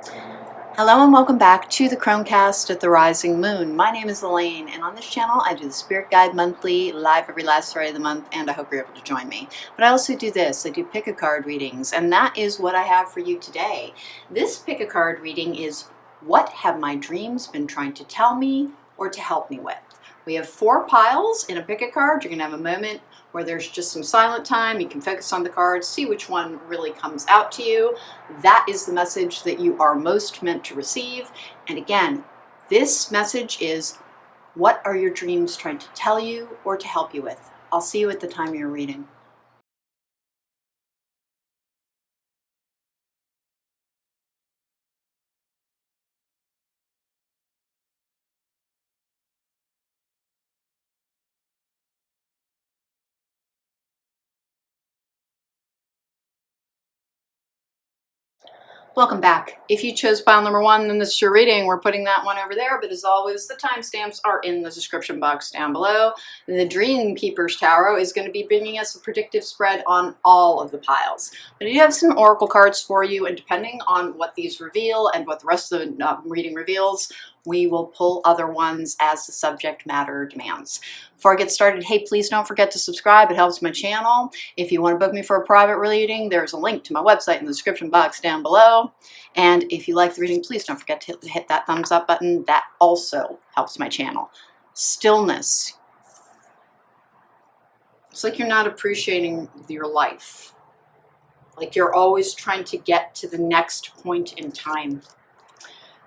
Hello and welcome back to the cronecast at the rising moon. My name is Elaine, and on this channel I do the Spirit Guide monthly, live every last Friday of the month, and I hope you're able to join me. But I also do this, I do pick a card readings, and that is what I have for you today. This pick a card reading is what have my dreams been trying to tell me or to help me with. We have 4 piles in a pick a card. You're going to have a moment where there's just some silent time. You can focus on the cards, see which one really comes out to you. That is the message that you are most meant to receive. And again, this message is what are your dreams trying to tell you or to help you with? I'll see you at the time you're reading. Welcome back. If you chose pile number 1, then this is your reading. We're putting that one over there, but as always, the timestamps are in the description box down below. The Dream Keeper's Tarot is going to be bringing us a predictive spread on all of the piles. But I do have some oracle cards for you, and depending on what these reveal and what the rest of the reading reveals, we will pull other ones as the subject matter demands. Before I get started, hey, please don't forget to subscribe. It helps my channel. If you want to book me for a private reading, there's a link to my website in the description box down below. And if you like the reading, please don't forget to hit that thumbs up button. That also helps my channel. Stillness. It's like you're not appreciating your life. Like you're always trying to get to the next point in time.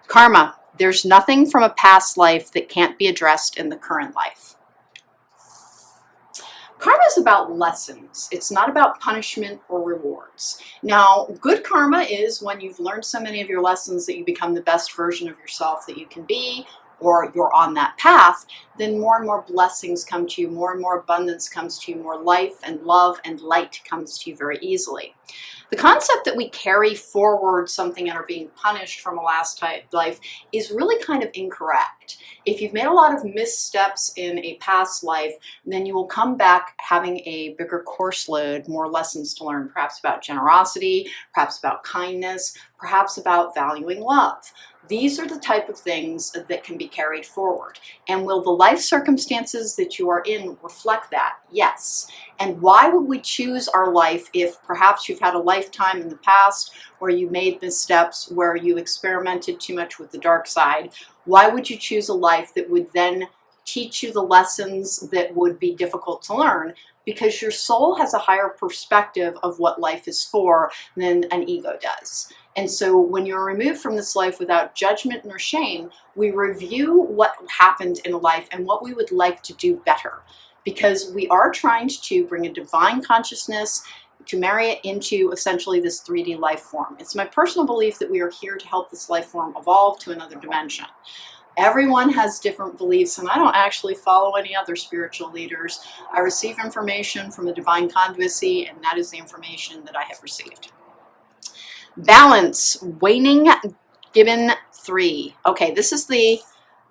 Karma. There's nothing from a past life that can't be addressed in the current life. Karma is about lessons. It's not about punishment or rewards. Now, good karma is when you've learned so many of your lessons that you become the best version of yourself that you can be, or you're on that path, then more and more blessings come to you, more and more abundance comes to you, more life and love and light comes to you very easily. The concept that we carry forward something and are being punished from a last life is really kind of incorrect. If you've made a lot of missteps in a past life, then you will come back having a bigger course load, more lessons to learn, perhaps about generosity, perhaps about kindness, perhaps about valuing love. These are the type of things that can be carried forward. And will the life circumstances that you are in reflect that? Yes. And why would we choose our life if perhaps you've had a lifetime in the past where you made missteps, where you experimented too much with the dark side? Why would you choose a life that would then teach you the lessons that would be difficult to learn? Because your soul has a higher perspective of what life is for than an ego does. And so when you're removed from this life without judgment nor shame, we review what happened in life and what we would like to do better. Because we are trying to bring a divine consciousness to marry it into essentially this 3D life form. It's my personal belief that we are here to help this life form evolve to another dimension. Everyone has different beliefs, and I don't actually follow any other spiritual leaders. I receive information from a divine conduit, and that is the information that I have received. Balance, waning, given 3. Okay, this is the,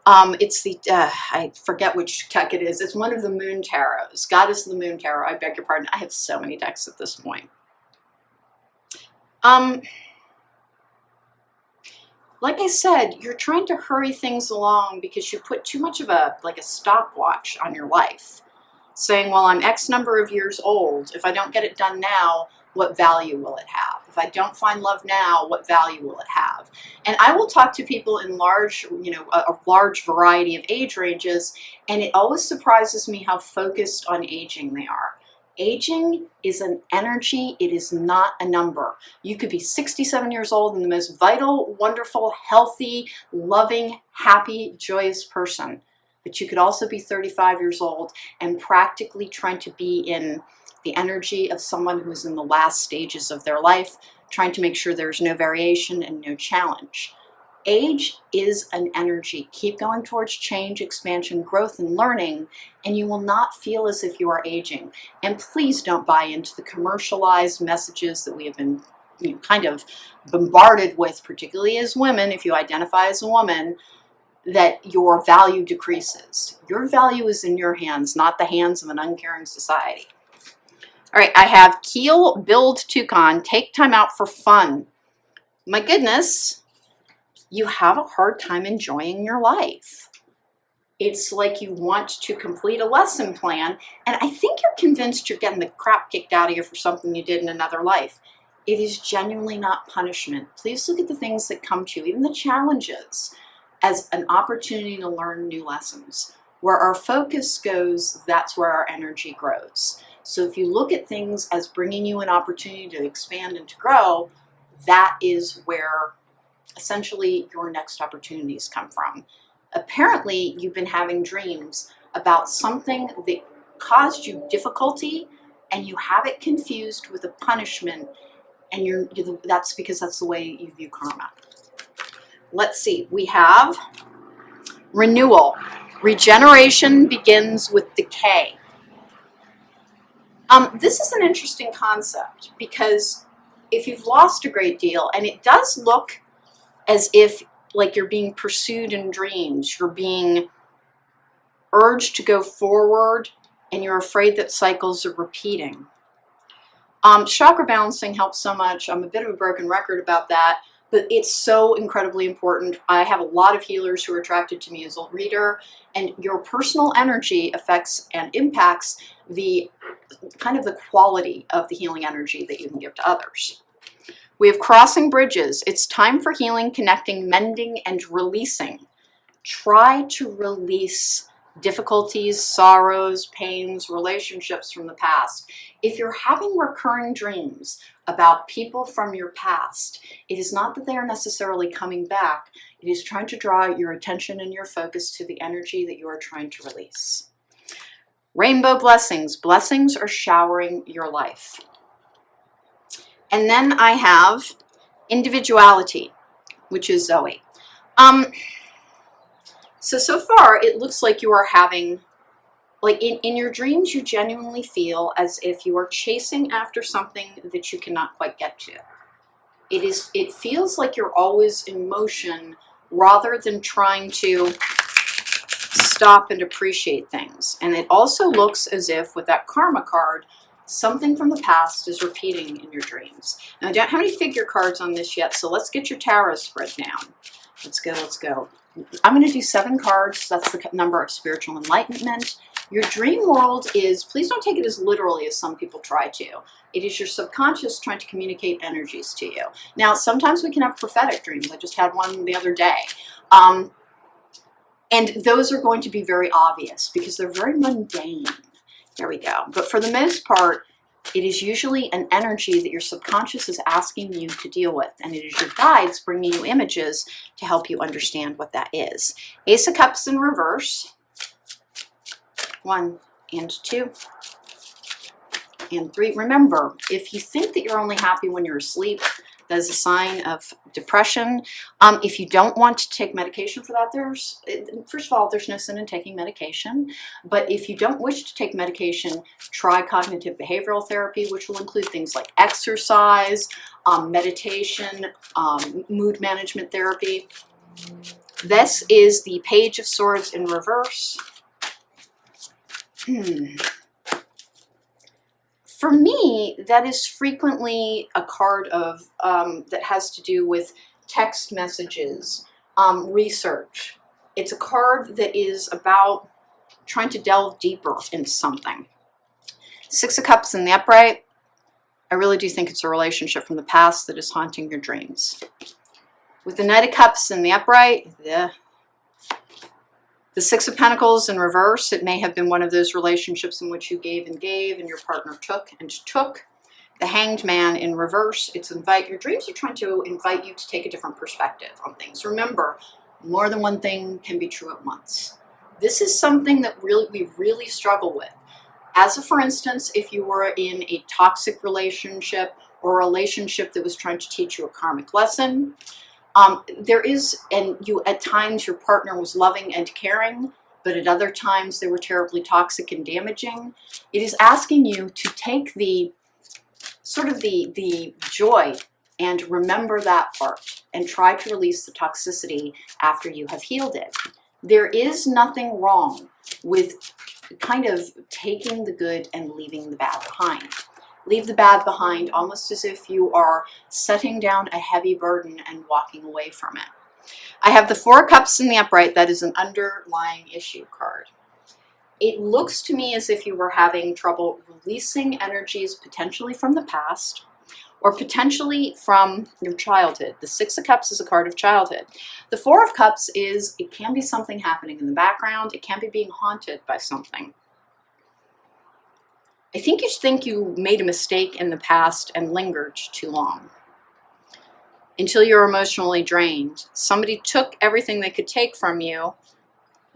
I forget which deck it is. It's one of the moon tarots. Goddess of the Moon Tarot. I beg your pardon. I have so many decks at this point. Like I said, you're trying to hurry things along because you put too much of a stopwatch on your life. Saying, well, I'm X number of years old. If I don't get it done now, what value will it have? If I don't find love now, what value will it have? And I will talk to people in large, a large variety of age ranges, and it always surprises me how focused on aging they are. Aging is an energy, it is not a number. You could be 67 years old and the most vital, wonderful, healthy, loving, happy, joyous person. But you could also be 35 years old and practically trying to be in the energy of someone who is in the last stages of their life, trying to make sure there's no variation and no challenge. Age is an energy. Keep going towards change, expansion, growth, and learning, and you will not feel as if you are aging. And please don't buy into the commercialized messages that we have been kind of bombarded with, particularly as women, if you identify as a woman, that your value decreases. Your value is in your hands, not the hands of an uncaring society. All right, I have Keel, Build, Toucan, take time out for fun. My goodness, you have a hard time enjoying your life. It's like you want to complete a lesson plan, and I think you're convinced you're getting the crap kicked out of you for something you did in another life. It is genuinely not punishment. Please look at the things that come to you, even the challenges, as an opportunity to learn new lessons. Where our focus goes, that's where our energy grows. So if you look at things as bringing you an opportunity to expand and to grow, that is where essentially your next opportunities come from. Apparently, you've been having dreams about something that caused you difficulty, and you have it confused with a punishment, and that's because that's the way you view karma. Let's see, we have renewal. Regeneration begins with decay. This is an interesting concept because if you've lost a great deal, and it does look as if like you're being pursued in dreams, you're being urged to go forward, and you're afraid that cycles are repeating. Chakra balancing helps so much. I'm a bit of a broken record about that, but it's so incredibly important. I have a lot of healers who are attracted to me as a reader, and your personal energy affects and impacts the kind of the quality of the healing energy that you can give to others. We have crossing bridges. It's time for healing, connecting, mending, and releasing. Try to release difficulties, sorrows, pains, relationships from the past. If you're having recurring dreams about people from your past, it is not that they are necessarily coming back. It is trying to draw your attention and your focus to the energy that you are trying to release. Rainbow blessings. Blessings are showering your life. And then I have individuality, which is Zoe. So far, it looks like you are having, like in your dreams, you genuinely feel as if you are chasing after something that you cannot quite get to. It feels like you're always in motion rather than trying to stop and appreciate things. And it also looks as if with that karma card, something from the past is repeating in your dreams. Now, I don't have any figure cards on this yet, so let's get your tarot spread down. Let's go. I'm going to do 7 cards. That's the number of spiritual enlightenment. Your dream world is, please don't take it as literally as some people try to. It is your subconscious trying to communicate energies to you. Now, sometimes we can have prophetic dreams. I just had one the other day. And those are going to be very obvious because they're very mundane. There we go. But for the most part, it is usually an energy that your subconscious is asking you to deal with. And it is your guides bringing you images to help you understand what that is. Ace of Cups in reverse. 1 and 2 and 3. Remember, if you think that you're only happy when you're asleep, that is a sign of depression. If you don't want to take medication for that, first of all, there's no sin in taking medication. But if you don't wish to take medication, try cognitive behavioral therapy, which will include things like exercise, meditation, mood management therapy. This is the Page of Swords in reverse. For me, that is frequently a card of that has to do with text messages, research. It's a card that is about trying to delve deeper into something. 6 of Cups in the upright. I really do think it's a relationship from the past that is haunting your dreams. With the Knight of Cups in the upright, the 6 of Pentacles in reverse, it may have been one of those relationships in which you gave and your partner took and took. The Hanged Man in reverse, your dreams are trying to invite you to take a different perspective on things. Remember, more than one thing can be true at once. This is something that we really struggle with. As a for instance, if you were in a toxic relationship or a relationship that was trying to teach you a karmic lesson, at times your partner was loving and caring, but at other times they were terribly toxic and damaging. It is asking you to take the joy and remember that part and try to release the toxicity after you have healed it. There is nothing wrong with kind of taking the good and leaving the bad behind. Leave the bad behind almost as if you are setting down a heavy burden and walking away from it. I have the Four of Cups in the upright. That is an underlying issue card. It looks to me as if you were having trouble releasing energies potentially from the past or potentially from your childhood. The Six of Cups is a card of childhood. The Four of Cups is, it can be something happening in the background. It can be being haunted by something. I think you made a mistake in the past and lingered too long. Until you're emotionally drained. Somebody took everything they could take from you.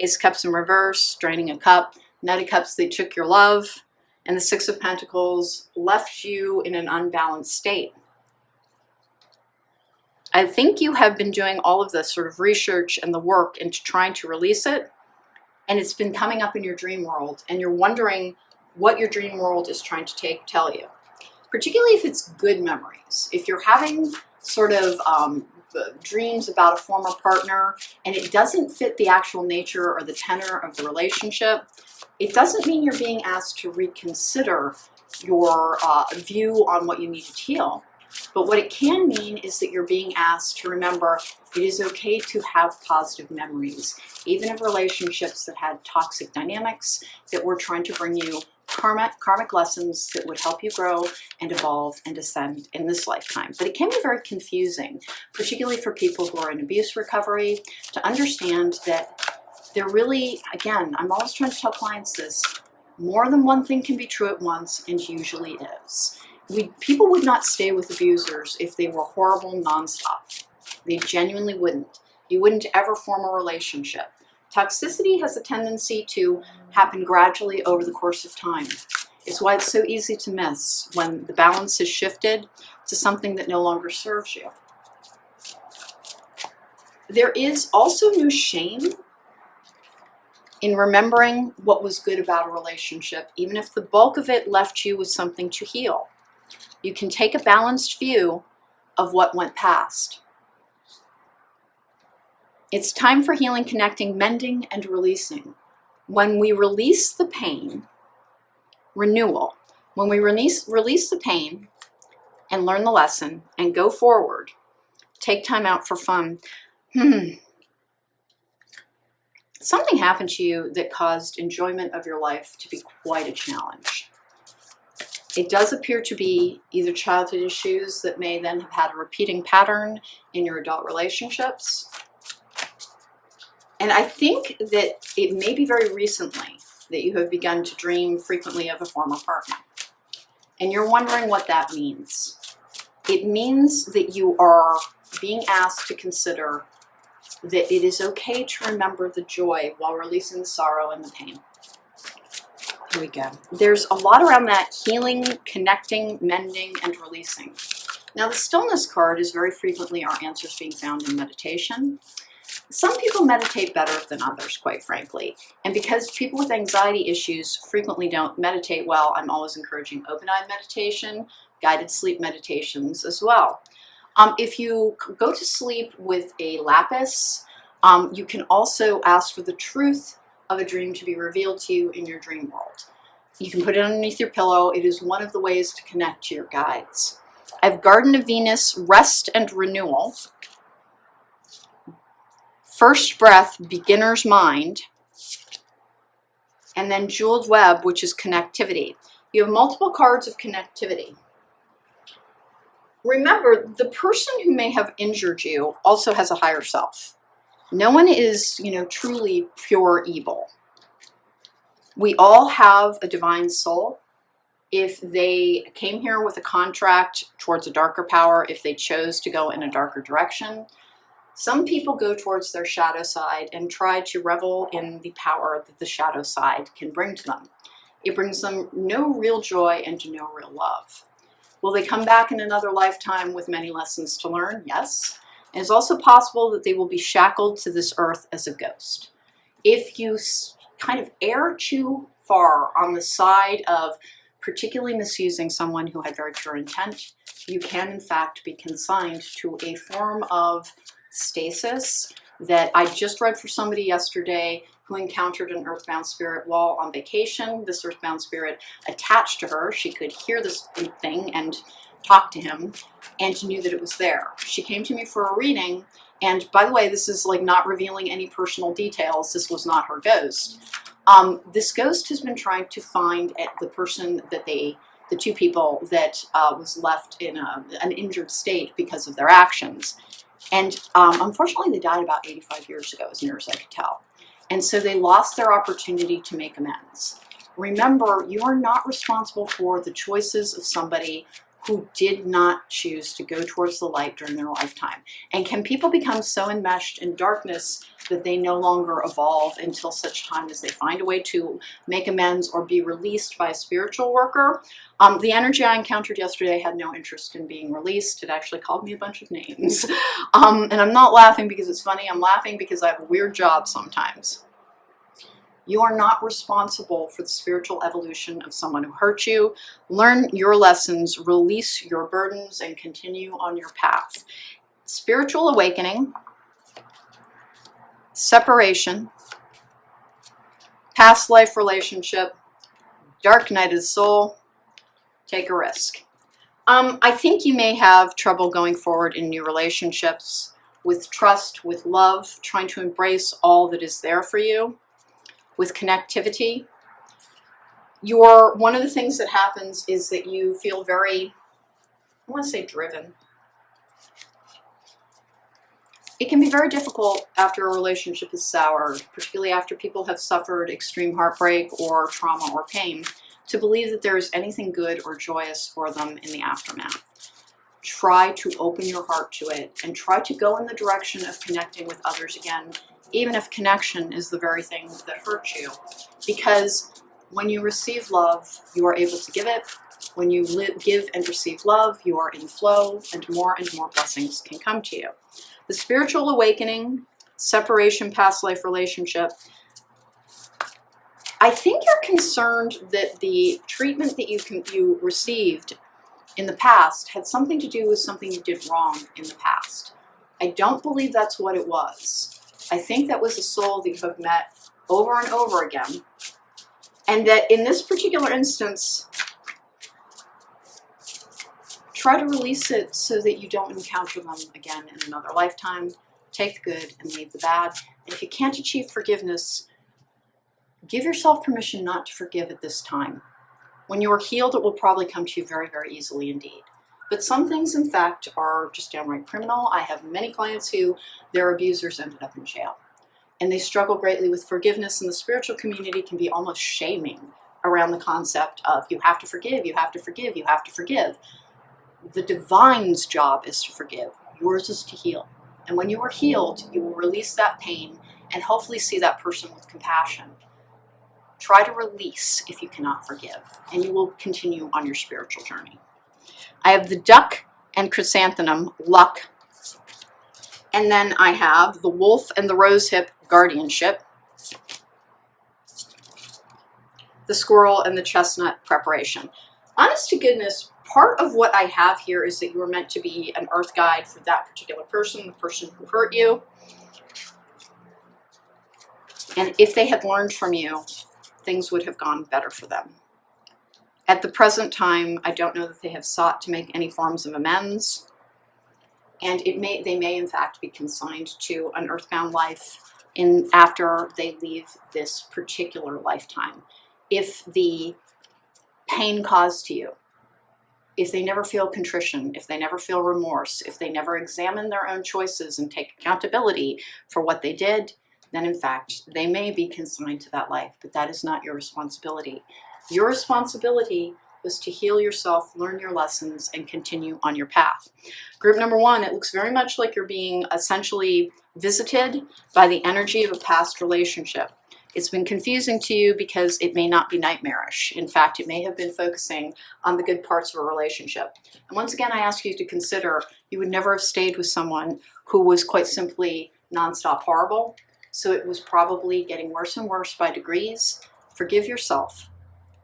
Ace of Cups in reverse, draining a cup. Knight of Cups, they took your love. And the Six of Pentacles left you in an unbalanced state. I think you have been doing all of this sort of research and the work into trying to release it. And it's been coming up in your dream world. And you're wondering what your dream world is trying to tell you. Particularly if it's good memories. If you're having sort of dreams about a former partner and it doesn't fit the actual nature or the tenor of the relationship, it doesn't mean you're being asked to reconsider your view on what you need to heal. But what it can mean is that you're being asked to remember it is okay to have positive memories, even of relationships that had toxic dynamics, that were trying to bring you karmic lessons that would help you grow and evolve and ascend in this lifetime. But it can be very confusing, particularly for people who are in abuse recovery, to understand that they're really, again, I'm always trying to tell clients this, more than one thing can be true at once, and usually is. People would not stay with abusers if they were horrible nonstop. They genuinely wouldn't. You wouldn't ever form a relationship. Toxicity has a tendency to happen gradually over the course of time. It's why it's so easy to miss when the balance is shifted to something that no longer serves you. There is also no shame in remembering what was good about a relationship, even if the bulk of it left you with something to heal. You can take a balanced view of what went past. It's time for healing, connecting, mending, and releasing. When we release the pain, renewal. When we release the pain and learn the lesson and go forward, take time out for fun. Something happened to you that caused enjoyment of your life to be quite a challenge. It does appear to be either childhood issues that may then have had a repeating pattern in your adult relationships. And I think that it may be very recently that you have begun to dream frequently of a former partner. And you're wondering what that means. It means that you are being asked to consider that it is okay to remember the joy while releasing the sorrow and the pain. Here we go. There's a lot around that healing, connecting, mending, and releasing. Now, the stillness card is very frequently our answers being found in meditation. Some people meditate better than others, quite frankly. And because people with anxiety issues frequently don't meditate well, I'm always encouraging open-eye meditation, guided sleep meditations as well. If you go to sleep with a lapis, you can also ask for the truth of a dream to be revealed to you in your dream world. You can put it underneath your pillow. It is one of the ways to connect to your guides. I have Garden of Venus, Rest and Renewal. First Breath, Beginner's Mind. And then Jeweled Web, which is connectivity. You have multiple cards of connectivity. Remember, the person who may have injured you also has a higher self. No one is, truly pure evil. We all have a divine soul. If they came here with a contract towards a darker power, if they chose to go in a darker direction, some people go towards their shadow side and try to revel in the power that the shadow side can bring to them. It brings them no real joy and no real love. Will they come back in another lifetime with many lessons to learn? Yes. And it's also possible that they will be shackled to this earth as a ghost. If you kind of err too far on the side of particularly misusing someone who had very pure intent, you can in fact be consigned to a form of stasis that I just read for somebody yesterday who encountered an earthbound spirit while on vacation. This earthbound spirit attached to her. She could hear this thing and talked to him, and knew that it was there. She came to me for a reading, and by the way, this is like not revealing any personal details. This was not her ghost. This ghost has been trying to find the person that the two people that was left in an injured state because of their actions. And unfortunately, they died about 85 years ago, as near as I could tell. And so they lost their opportunity to make amends. Remember, you are not responsible for the choices of somebody who did not choose to go towards the light during their lifetime. And can people become so enmeshed in darkness that they no longer evolve until such time as they find a way to make amends or be released by a spiritual worker? The energy I encountered yesterday had no interest in being released. It actually called me a bunch of names. And I'm not laughing because it's funny. I'm laughing because I have a weird job sometimes. You are not responsible for the spiritual evolution of someone who hurt you. Learn your lessons, release your burdens, and continue on your path. Spiritual awakening, separation, past life relationship, dark night of the soul, take a risk. I think you may have trouble going forward in new relationships, with trust, with love, trying to embrace all that is there for you. With connectivity, one of the things that happens is that you feel very, I want to say driven. It can be very difficult after a relationship is soured, particularly after people have suffered extreme heartbreak or trauma or pain, to believe that there is anything good or joyous for them in the aftermath. Try to open your heart to it and try to go in the direction of connecting with others again, even if connection is the very thing that hurts you. Because when you receive love, you are able to give it. When you give and receive love, you are in flow, and more blessings can come to you. The spiritual awakening, separation, past life relationship. I think you're concerned that the treatment that you received in the past had something to do with something you did wrong in the past. I don't believe that's what it was. I think that was a soul that you have met over and over again. And that in this particular instance, try to release it so that you don't encounter them again in another lifetime. Take the good and leave the bad. And if you can't achieve forgiveness, give yourself permission not to forgive at this time. When you are healed, it will probably come to you very, very easily indeed. But some things, in fact, are just downright criminal. I have many clients who their abusers ended up in jail. And they struggle greatly with forgiveness, and the spiritual community can be almost shaming around the concept of you have to forgive, you have to forgive, you have to forgive. The divine's job is to forgive. Yours is to heal. And when you are healed, you will release that pain and hopefully see that person with compassion. Try to release if you cannot forgive, and you will continue on your spiritual journey. I have the duck and chrysanthemum, luck. And then I have the wolf and the rosehip, guardianship. The squirrel and the chestnut, preparation. Honest to goodness, part of what I have here is that you were meant to be an earth guide for that particular person, the person who hurt you. And if they had learned from you, things would have gone better for them. At the present time, I don't know that they have sought to make any forms of amends, and they may in fact be consigned to an earthbound life after they leave this particular lifetime. If the pain caused to you, if they never feel contrition, if they never feel remorse, if they never examine their own choices and take accountability for what they did, then in fact they may be consigned to that life, but that is not your responsibility. Your responsibility was to heal yourself, learn your lessons, and continue on your path. Group number 1, it looks very much like you're being essentially visited by the energy of a past relationship. It's been confusing to you because it may not be nightmarish. In fact, it may have been focusing on the good parts of a relationship. And once again, I ask you to consider you would never have stayed with someone who was quite simply nonstop horrible. So it was probably getting worse and worse by degrees. Forgive yourself.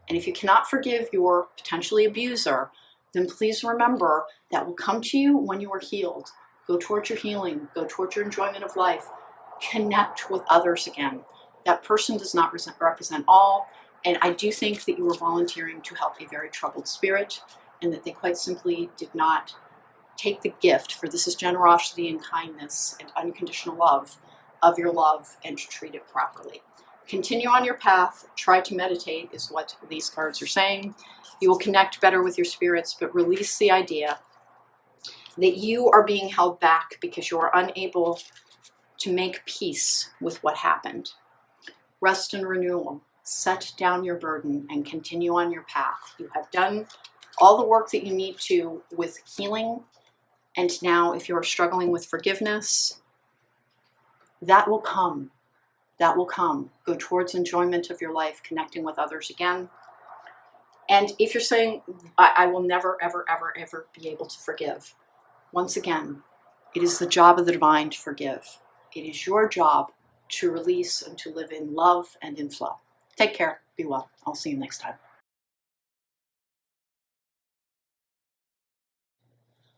And if you cannot forgive your potentially abuser, then please remember that will come to you when you are healed. Go towards your healing. Go towards your enjoyment of life. Connect with others again. That person does not represent all. And I do think that you are volunteering to help a very troubled spirit. and that they quite simply did not take the gift, for this is generosity and kindness and unconditional love, of your love and to treat it properly. Continue on your path. Try to meditate is what these cards are saying. You will connect better with your spirits, but release the idea that you are being held back because you are unable to make peace with what happened. Rest and renewal. Set down your burden and continue on your path. You have done all the work that you need to with healing, and now if you're struggling with forgiveness, that will come. That will come. Go towards enjoyment of your life, connecting with others again. And if you're saying, I will never, ever, ever, ever be able to forgive, once again, it is the job of the divine to forgive. It is your job to release and to live in love and in flow. Take care. Be well. I'll see you next time.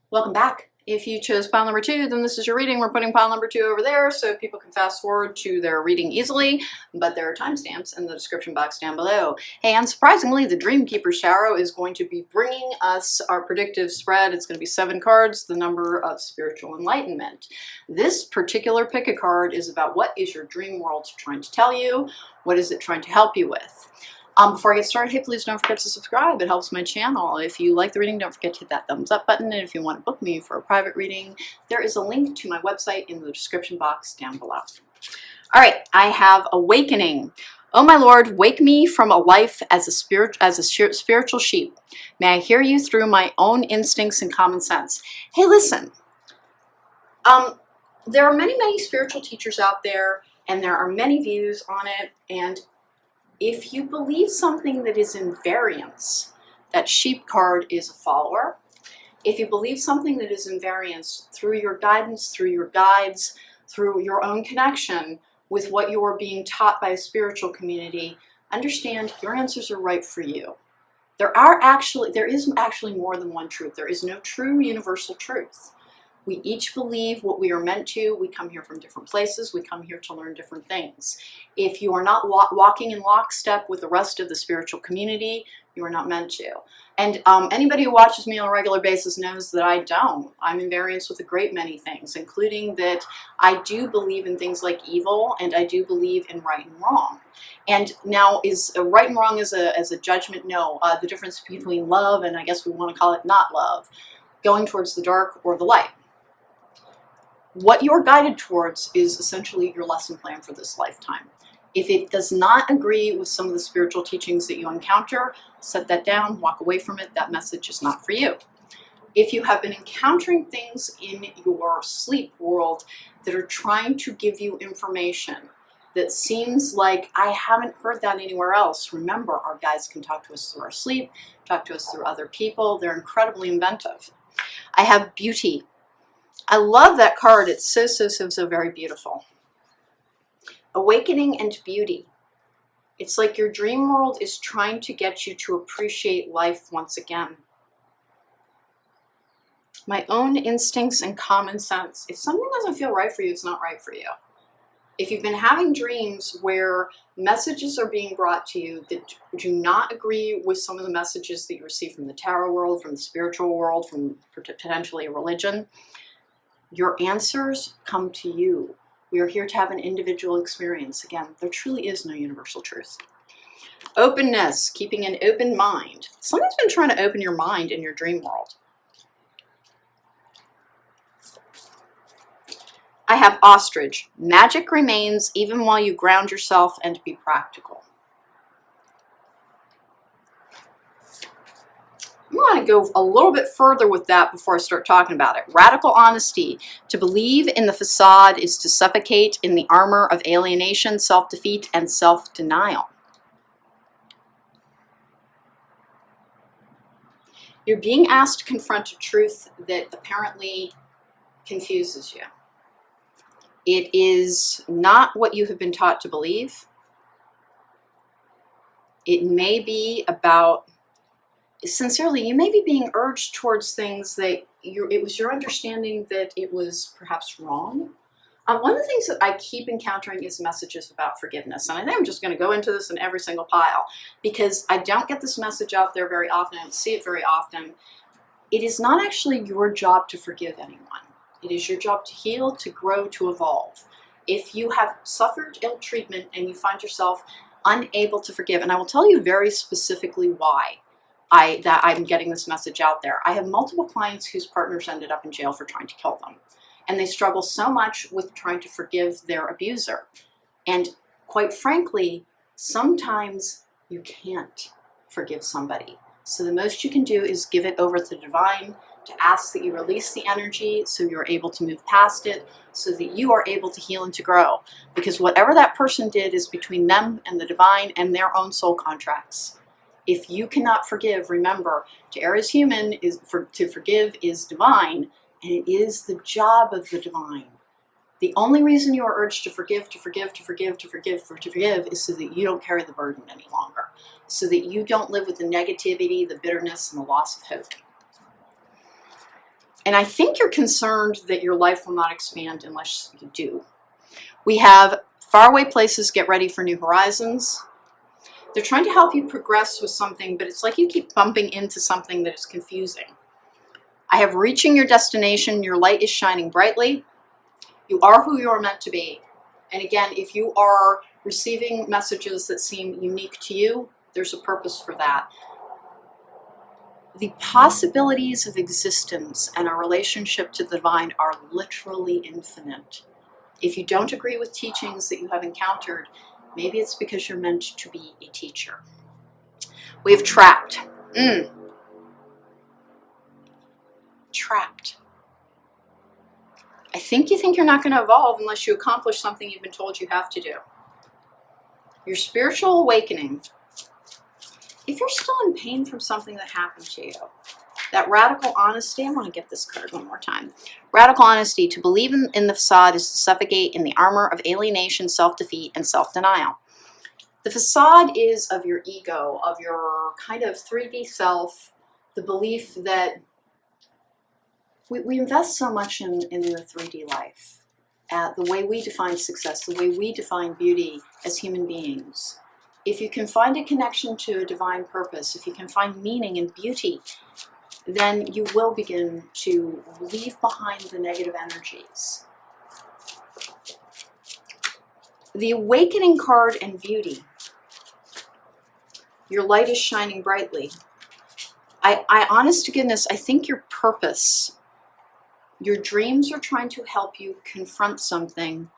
Welcome back. If you chose pile number 2, then this is your reading. We're putting pile number 2 over there so people can fast forward to their reading easily, but there are timestamps in the description box down below. Hey, unsurprisingly, the Dreamkeeper's Tarot is going to be bringing us our predictive spread. It's going to be 7 cards, the number of spiritual enlightenment. This particular pick a card is about what is your dream world trying to tell you? What is it trying to help you with? Before I get started, hey, please don't forget to subscribe. It helps my channel. If you like the reading, don't forget to hit that thumbs up button. And if you want to book me for a private reading, there is a link to my website in the description box down below. All right, I have Awakening. Oh my Lord, wake me from a life as a spiritual sheep. May I hear you through my own instincts and common sense. Hey, listen. There are many, many spiritual teachers out there, and there are many views on it, and if you believe something that is in variance, that sheep card is a follower. If you believe something that is in variance through your guidance, through your guides, through your own connection with what you are being taught by a spiritual community, understand your answers are right for you. There is actually more than one truth. There is no true universal truth. We each believe what we are meant to. We come here from different places. We come here to learn different things. If you are not walking in lockstep with the rest of the spiritual community, you are not meant to. And anybody who watches me on a regular basis knows that I don't. I'm in variance with a great many things, including that I do believe in things like evil, and I do believe in right and wrong. And now, is right and wrong as a judgment? No. The difference between love and I guess we want to call it not love, going towards the dark or the light. What you're guided towards is essentially your lesson plan for this lifetime. If it does not agree with some of the spiritual teachings that you encounter, set that down, walk away from it. That message is not for you. If you have been encountering things in your sleep world that are trying to give you information that seems like I haven't heard that anywhere else, remember, our guides can talk to us through our sleep, talk to us through other people. They're incredibly inventive. I have Beauty. I love that card. It's so very beautiful. Awakening and beauty. It's like your dream world is trying to get you to appreciate life once again. My own instincts and common sense. If something doesn't feel right for you, it's not right for you. If you've been having dreams where messages are being brought to you that do not agree with some of the messages that you receive from the tarot world, from the spiritual world, from potentially a religion, your answers come to you. We are here to have an individual experience. Again, there truly is no universal truth. Openness, keeping an open mind. Somebody's been trying to open your mind in your dream world. I have Ostrich. Magic remains even while you ground yourself and be practical. I'm going to go a little bit further with that before I start talking about it. Radical honesty. To believe in the facade is to suffocate in the armor of alienation, self-defeat, and self-denial. You're being asked to confront a truth that apparently confuses you. It is not what you have been taught to believe. It may be about, sincerely, you may be being urged towards things that it was your understanding that it was perhaps wrong. One of the things that I keep encountering is messages about forgiveness. And I think I'm just going to go into this in every single pile because I don't get this message out there very often. I don't see it very often. It is not actually your job to forgive anyone. It is your job to heal, to grow, to evolve. If you have suffered ill treatment and you find yourself unable to forgive, and I will tell you very specifically why I'm getting this message out there. I have multiple clients whose partners ended up in jail for trying to kill them. And they struggle so much with trying to forgive their abuser. And quite frankly, sometimes you can't forgive somebody. So the most you can do is give it over to the divine, to ask that you release the energy so you're able to move past it, so that you are able to heal and to grow. Because whatever that person did is between them and the divine and their own soul contracts. If you cannot forgive, remember, to err is human, to forgive is divine, and it is the job of the divine. The only reason you are urged to forgive is so that you don't carry the burden any longer, so that you don't live with the negativity, the bitterness, and the loss of hope. And I think you're concerned that your life will not expand unless you do. We have faraway places, get ready for new horizons. They're trying to help you progress with something, but it's like you keep bumping into something that is confusing. I have reaching your destination, your light is shining brightly. You are who you are meant to be. And again, if you are receiving messages that seem unique to you, there's a purpose for that. The possibilities of existence and our relationship to the divine are literally infinite. If you don't agree with teachings that you have encountered, maybe it's because you're meant to be a teacher. We have trapped. Trapped. I think you think you're not going to evolve unless you accomplish something you've been told you have to do. Your spiritual awakening. If you're still in pain from something that happened to you, that radical honesty, I want to get this card one more time. Radical honesty, to believe in the facade is to suffocate in the armor of alienation, self-defeat, and self-denial. The facade is of your ego, of your kind of 3D self, the belief that we invest so much in the 3D life, the way we define success, the way we define beauty as human beings. If you can find a connection to a divine purpose, if you can find meaning and beauty, then you will begin to leave behind the negative energies. The awakening card and beauty. Your light is shining brightly. I honest to goodness, I think your purpose, your dreams are trying to help you confront something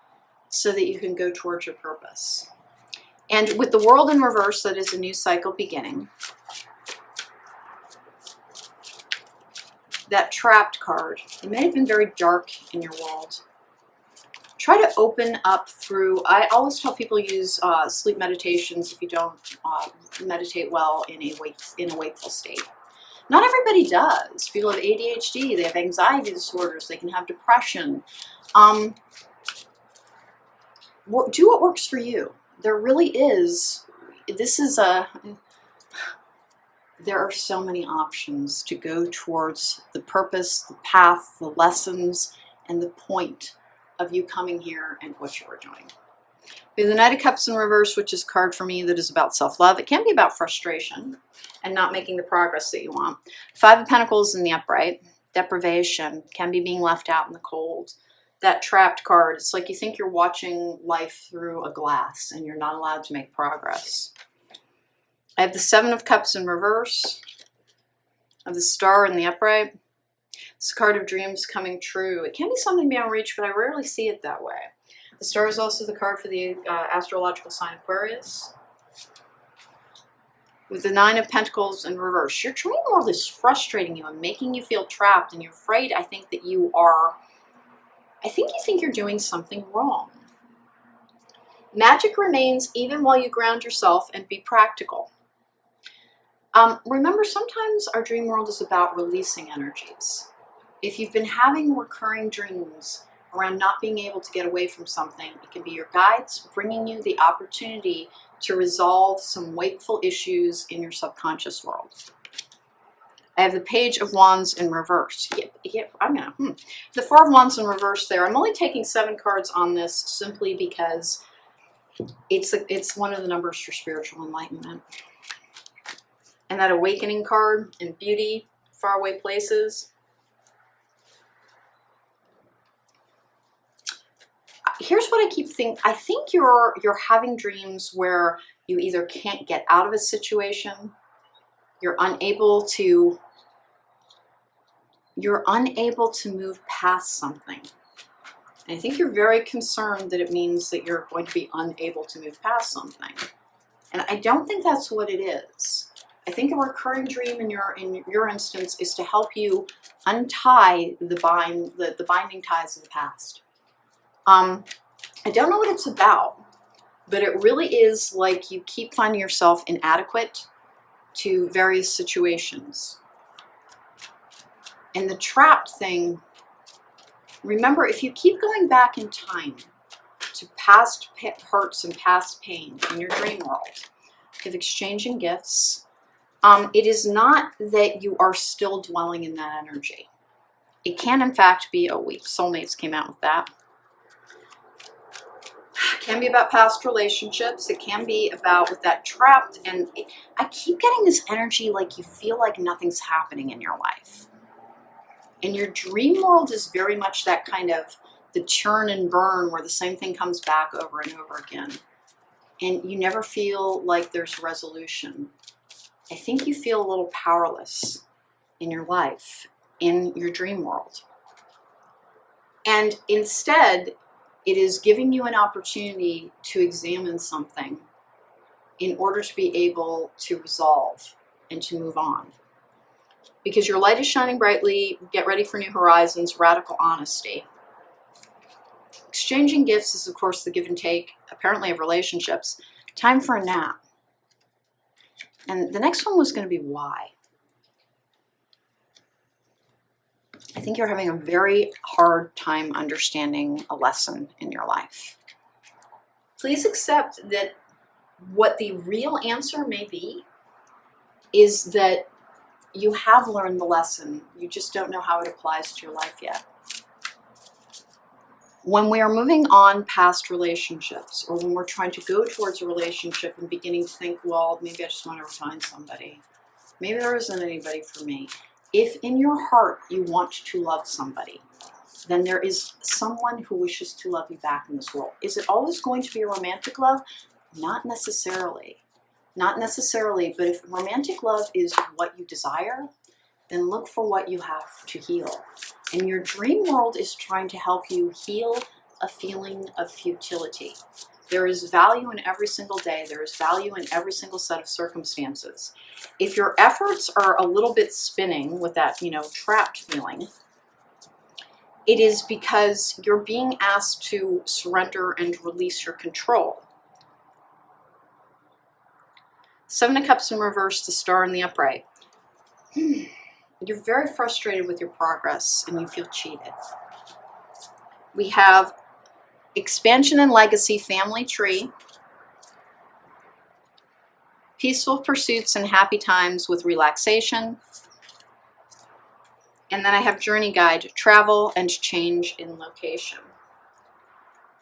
so that you can go towards your purpose. And with the world in reverse, that is a new cycle beginning. That trapped card, it may have been very dark in your world. Try to open up through, I always tell people use sleep meditations if you don't meditate well in a wakeful state. Not everybody does. People have ADHD, they have anxiety disorders, they can have depression. Do what works for you. There really is, there are so many options to go towards the purpose, the path, the lessons, and the point of you coming here and what you are doing. We have the Knight of Cups in reverse, which is a card for me that is about self-love. It can be about frustration and not making the progress that you want. Five of Pentacles in the upright. Deprivation can be being left out in the cold. That trapped card, it's like you think you're watching life through a glass and you're not allowed to make progress. I have the Seven of Cups in reverse. I have the Star in the upright. It's a card of dreams coming true. It can be something beyond reach, but I rarely see it that way. The Star is also the card for the astrological sign Aquarius. With the Nine of Pentacles in reverse, your dream world is frustrating you and making you feel trapped, and you're afraid, I think you think you're doing something wrong. Magic remains even while you ground yourself and be practical. Remember, sometimes our dream world is about releasing energies. If you've been having recurring dreams around not being able to get away from something, it can be your guides bringing you the opportunity to resolve some wakeful issues in your subconscious world. I have the Page of Wands in reverse. The Four of Wands in reverse there. I'm only taking 7 cards on this simply because it's one of the numbers for spiritual enlightenment. And that Awakening card in Beauty, Faraway Places. Here's what I keep thinking. I think you're having dreams where you either can't get out of a situation, you're unable to move past something. And I think you're very concerned that it means that you're going to be unable to move past something. And I don't think that's what it is. I think a recurring dream in your instance is to help you untie the binding ties of the past. I don't know what it's about, but it really is like you keep finding yourself inadequate to various situations. And the trapped thing, remember, if you keep going back in time to past hurts and past pain in your dream world, of exchanging gifts, it is not that you are still dwelling in that energy. It can, in fact, be, soulmates came out with that. It can be about past relationships. It can be about with that trapped. And I keep getting this energy like you feel like nothing's happening in your life. And your dream world is very much that kind of the churn and burn where the same thing comes back over and over again. And you never feel like there's resolution. I think you feel a little powerless in your life, in your dream world. And instead, it is giving you an opportunity to examine something in order to be able to resolve and to move on. Because your light is shining brightly, get ready for new horizons, radical honesty. Exchanging gifts is, of course, the give and take, apparently, of relationships. Time for a nap. And the next one was going to be why. I think you're having a very hard time understanding a lesson in your life. Please accept that what the real answer may be is that you have learned the lesson. You just don't know how it applies to your life yet. When we are moving on past relationships, or when we're trying to go towards a relationship and beginning to think, well, maybe I just want to find somebody. Maybe there isn't anybody for me. If in your heart you want to love somebody, then there is someone who wishes to love you back in this world. Is it always going to be a romantic love? Not necessarily. Not necessarily, but if romantic love is what you desire, then look for what you have to heal. And your dream world is trying to help you heal a feeling of futility. There is value in every single day. There is value in every single set of circumstances. If your efforts are a little bit spinning with that, trapped feeling, it is because you're being asked to surrender and release your control. 7 of Cups in reverse, the Star in the upright. You're very frustrated with your progress and you feel cheated. We have expansion and legacy, family tree, peaceful pursuits and happy times with relaxation. And then I have journey guide, travel and change in location.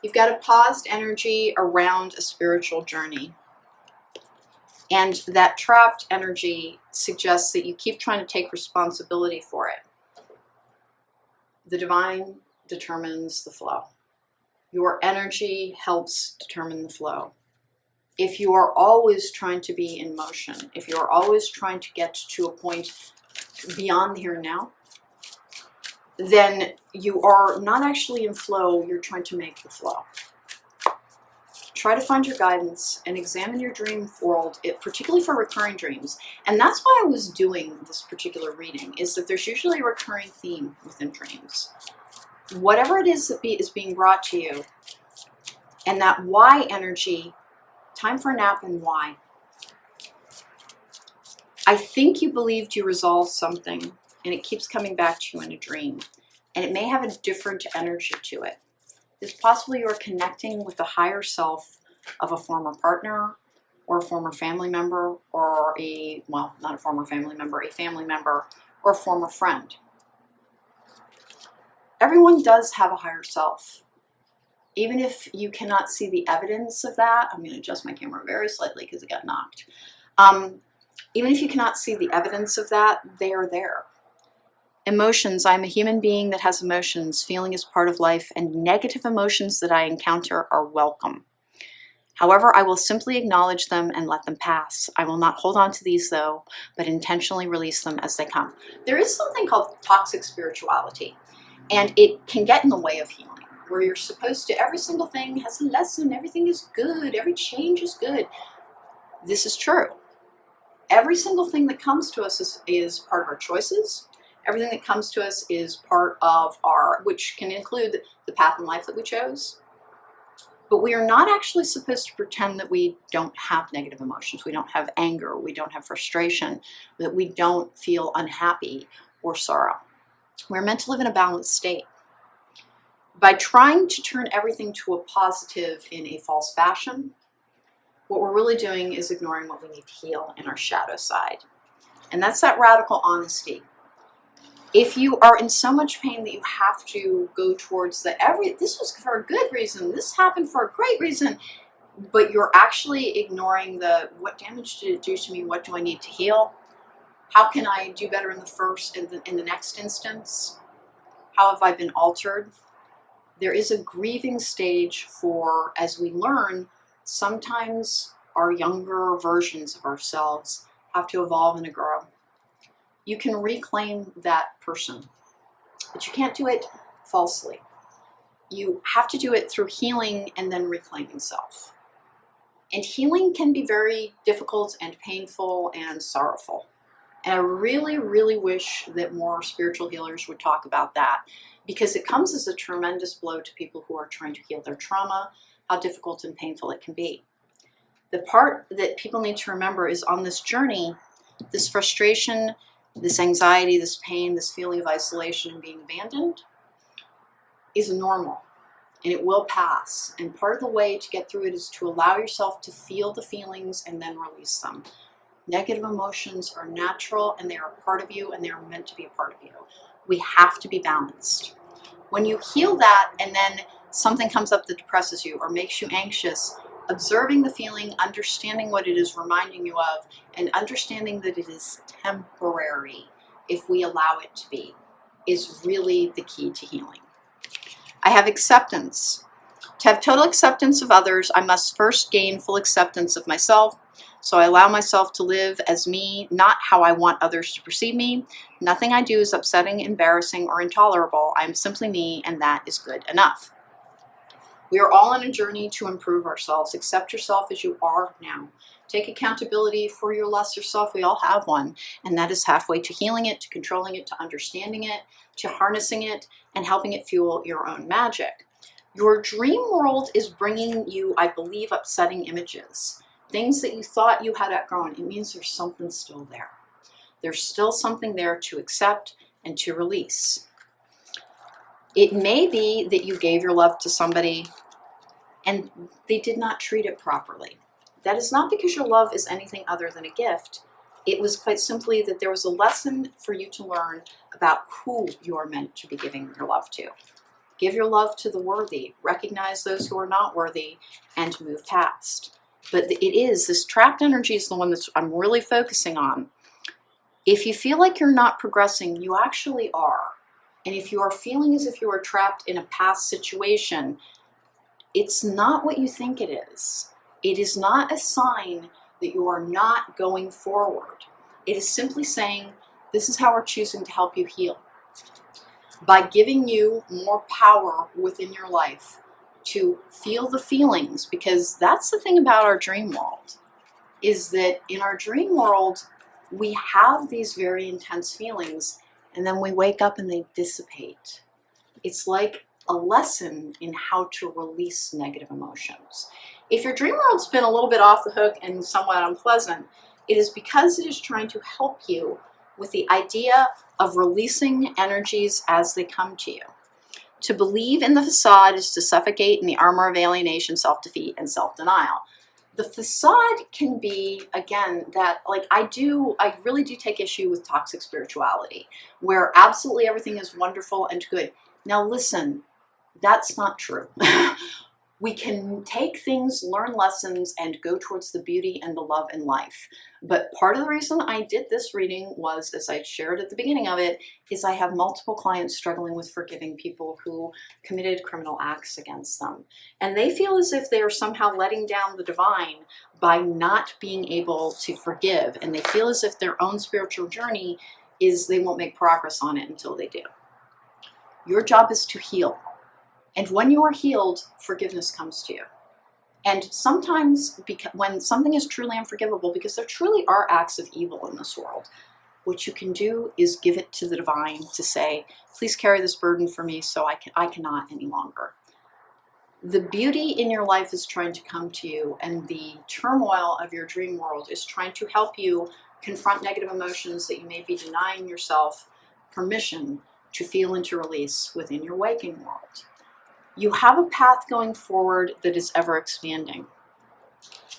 You've got a paused energy around a spiritual journey. And that trapped energy suggests that you keep trying to take responsibility for it. The divine determines the flow. Your energy helps determine the flow. If you are always trying to be in motion, if you are always trying to get to a point beyond the here and now, then you are not actually in flow, you're trying to make the flow. Try to find your guidance and examine your dream world, particularly for recurring dreams. And that's why I was doing this particular reading, is that there's usually a recurring theme within dreams. Whatever it is that is being brought to you, and that why energy, time for a nap and why. I think you believed you resolved something, and it keeps coming back to you in a dream. And it may have a different energy to it. It's possible you are connecting with the higher self of a former partner or a former family member or not a former family member, a family member or a former friend. Everyone does have a higher self. Even if you cannot see the evidence of that, I'm going to adjust my camera very slightly because it got knocked. Even if you cannot see the evidence of that, they are there. Emotions. I'm a human being that has emotions. Feeling is part of life, and negative emotions that I encounter are welcome. However, I will simply acknowledge them and let them pass. I will not hold on to these though, but intentionally release them as they come. There is something called toxic spirituality, and it can get in the way of healing, where you're supposed to, every single thing has a lesson, everything is good, every change is good. This is true. Every single thing that comes to us is part of our choices. Everything that comes to us is part of our, which can include the path in life that we chose. But we are not actually supposed to pretend that we don't have negative emotions. We don't have anger. We don't have frustration. That we don't feel unhappy or sorrow. We're meant to live in a balanced state. By trying to turn everything to a positive in a false fashion, what we're really doing is ignoring what we need to heal in our shadow side. And that's that radical honesty. If you are in so much pain that you have to go towards this was for a good reason, this happened for a great reason, but you're actually ignoring what damage did it do to me, what do I need to heal? How can I do better in the next instance? How have I been altered? There is a grieving stage for, as we learn, sometimes our younger versions of ourselves have to evolve and grow. You can reclaim that person, but you can't do it falsely. You have to do it through healing and then reclaiming self. And healing can be very difficult and painful and sorrowful. And I really, really wish that more spiritual healers would talk about that, because it comes as a tremendous blow to people who are trying to heal their trauma, how difficult and painful it can be. The part that people need to remember is on this journey, this frustration, this anxiety, this pain, this feeling of isolation and being abandoned is normal, and it will pass. And part of the way to get through it is to allow yourself to feel the feelings and then release them. Negative emotions are natural, and they are a part of you, and they are meant to be a part of you. We have to be balanced. When you heal that and then something comes up that depresses you or makes you anxious, observing the feeling, understanding what it is reminding you of, and understanding that it is temporary, if we allow it to be, is really the key to healing. I have acceptance. To have total acceptance of others, I must first gain full acceptance of myself. So I allow myself to live as me, not how I want others to perceive me. Nothing I do is upsetting, embarrassing, or intolerable. I am simply me, and that is good enough. We are all on a journey to improve ourselves. Accept yourself as you are now. Take accountability for your lesser self. We all have one. And that is halfway to healing it, to controlling it, to understanding it, to harnessing it, and helping it fuel your own magic. Your dream world is bringing you, I believe, upsetting images. Things that you thought you had outgrown. It means there's something still there. There's still something there to accept and to release. It may be that you gave your love to somebody and they did not treat it properly. That is not because your love is anything other than a gift. It was quite simply that there was a lesson for you to learn about who you are meant to be giving your love to. Give your love to the worthy. Recognize those who are not worthy and move past. But this trapped energy is the one that I'm really focusing on. If you feel like you're not progressing, you actually are. And if you are feeling as if you are trapped in a past situation, it's not what you think it is. It is not a sign that you are not going forward. It is simply saying, this is how we're choosing to help you heal. By giving you more power within your life to feel the feelings, because that's the thing about our dream world, is that in our dream world, we have these very intense feelings, and then we wake up and they dissipate. It's like a lesson in how to release negative emotions. If your dream world's been a little bit off the hook and somewhat unpleasant, it is because it is trying to help you with the idea of releasing energies as they come to you. To believe in the facade is to suffocate in the armor of alienation, self-defeat, and self-denial. The facade can be, again, that like I really do take issue with toxic spirituality, where absolutely everything is wonderful and good. Now listen, that's not true. We can take things, learn lessons, and go towards the beauty and the love in life. But part of the reason I did this reading was, as I shared at the beginning of it, is I have multiple clients struggling with forgiving people who committed criminal acts against them. And they feel as if they are somehow letting down the divine by not being able to forgive. And they feel as if their own spiritual journey is they won't make progress on it until they do. Your job is to heal. And when you are healed, forgiveness comes to you. And sometimes when something is truly unforgivable, because there truly are acts of evil in this world, what you can do is give it to the divine to say, please carry this burden for me so I cannot any longer. The beauty in your life is trying to come to you, and the turmoil of your dream world is trying to help you confront negative emotions that you may be denying yourself permission to feel and to release within your waking world. You have a path going forward that is ever expanding.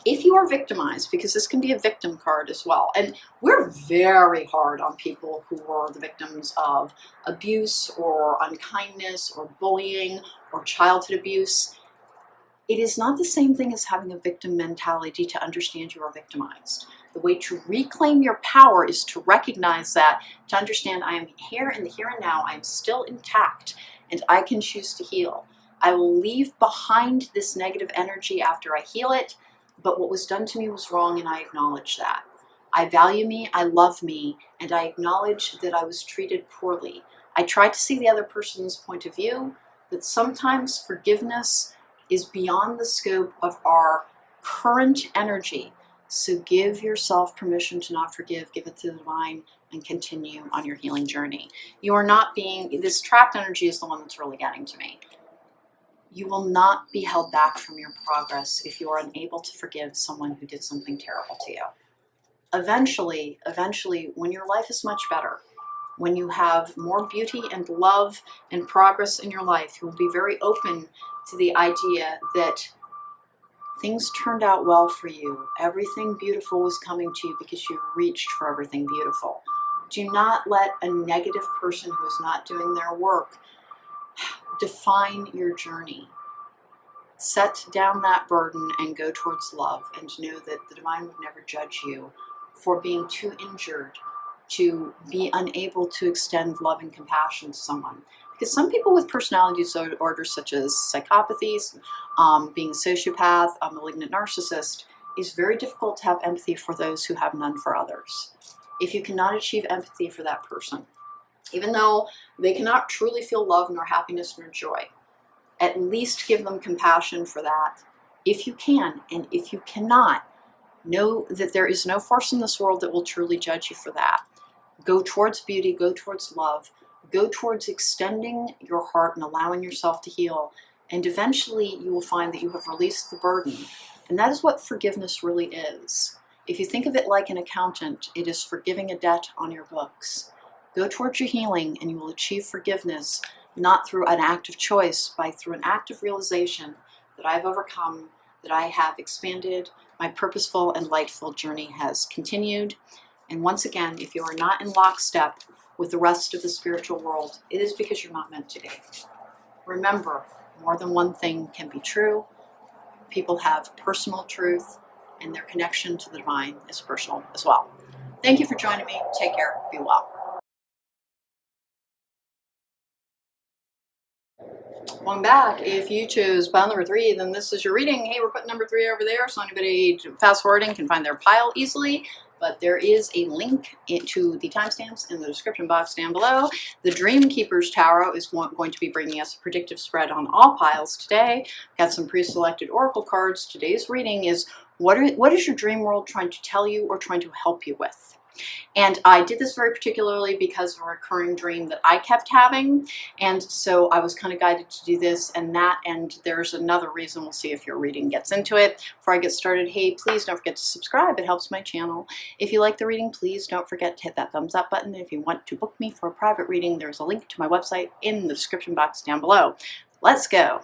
If you are victimized, because this can be a victim card as well, and we're very hard on people who are the victims of abuse or unkindness or bullying or childhood abuse. It is not the same thing as having a victim mentality to understand you are victimized. The way to reclaim your power is to recognize that, to understand I am here in the here and now, I am still intact, and I can choose to heal. I will leave behind this negative energy after I heal it, but what was done to me was wrong, and I acknowledge that. I value me, I love me, and I acknowledge that I was treated poorly. I try to see the other person's point of view, that sometimes forgiveness is beyond the scope of our current energy. So give yourself permission to not forgive, give it to the divine, and continue on your healing journey. You are not being, this trapped energy is the one that's really getting to me. You will not be held back from your progress if you are unable to forgive someone who did something terrible to you. Eventually, when your life is much better, when you have more beauty and love and progress in your life, you will be very open to the idea that things turned out well for you. Everything beautiful was coming to you because you reached for everything beautiful. Do not let a negative person who is not doing their work define your journey. Set down that burden and go towards love, and know that the divine would never judge you for being too injured to be unable to extend love and compassion to someone. Because some people with personality disorders such as psychopathy, being a sociopath, a malignant narcissist, is very difficult to have empathy for those who have none for others. If you cannot achieve empathy for that person, even though they cannot truly feel love nor happiness nor joy, at least give them compassion for that if you can. And if you cannot, know that there is no force in this world that will truly judge you for that. Go towards beauty, go towards love, go towards extending your heart and allowing yourself to heal. And eventually you will find that you have released the burden. And that is what forgiveness really is. If you think of it like an accountant, it is forgiving a debt on your books. Go towards your healing and you will achieve forgiveness, not through an act of choice, but through an act of realization that I've overcome, that I have expanded, my purposeful and light-filled journey has continued. And once again, if you are not in lockstep with the rest of the spiritual world, it is because you're not meant to be. Remember, more than one thing can be true. People have personal truth, and their connection to the divine is personal as well. Thank you for joining me. Take care. Be well. Welcome back. If you chose pile number 3, then this is your reading. Hey, we're putting number 3 over there, so anybody fast forwarding can find their pile easily. But there is a link to the timestamps in the description box down below. The Dream Keeper's Tarot is going to be bringing us a predictive spread on all piles today. Got some pre-selected oracle cards. Today's reading is what is your dream world trying to tell you or trying to help you with? And I did this very particularly because of a recurring dream that I kept having. And so I was kind of guided to do this and that. And there's another reason. We'll see if your reading gets into it. Before I get started, hey, please don't forget to subscribe. It helps my channel. If you like the reading, please don't forget to hit that thumbs up button. If you want to book me for a private reading, there's a link to my website in the description box down below. Let's go.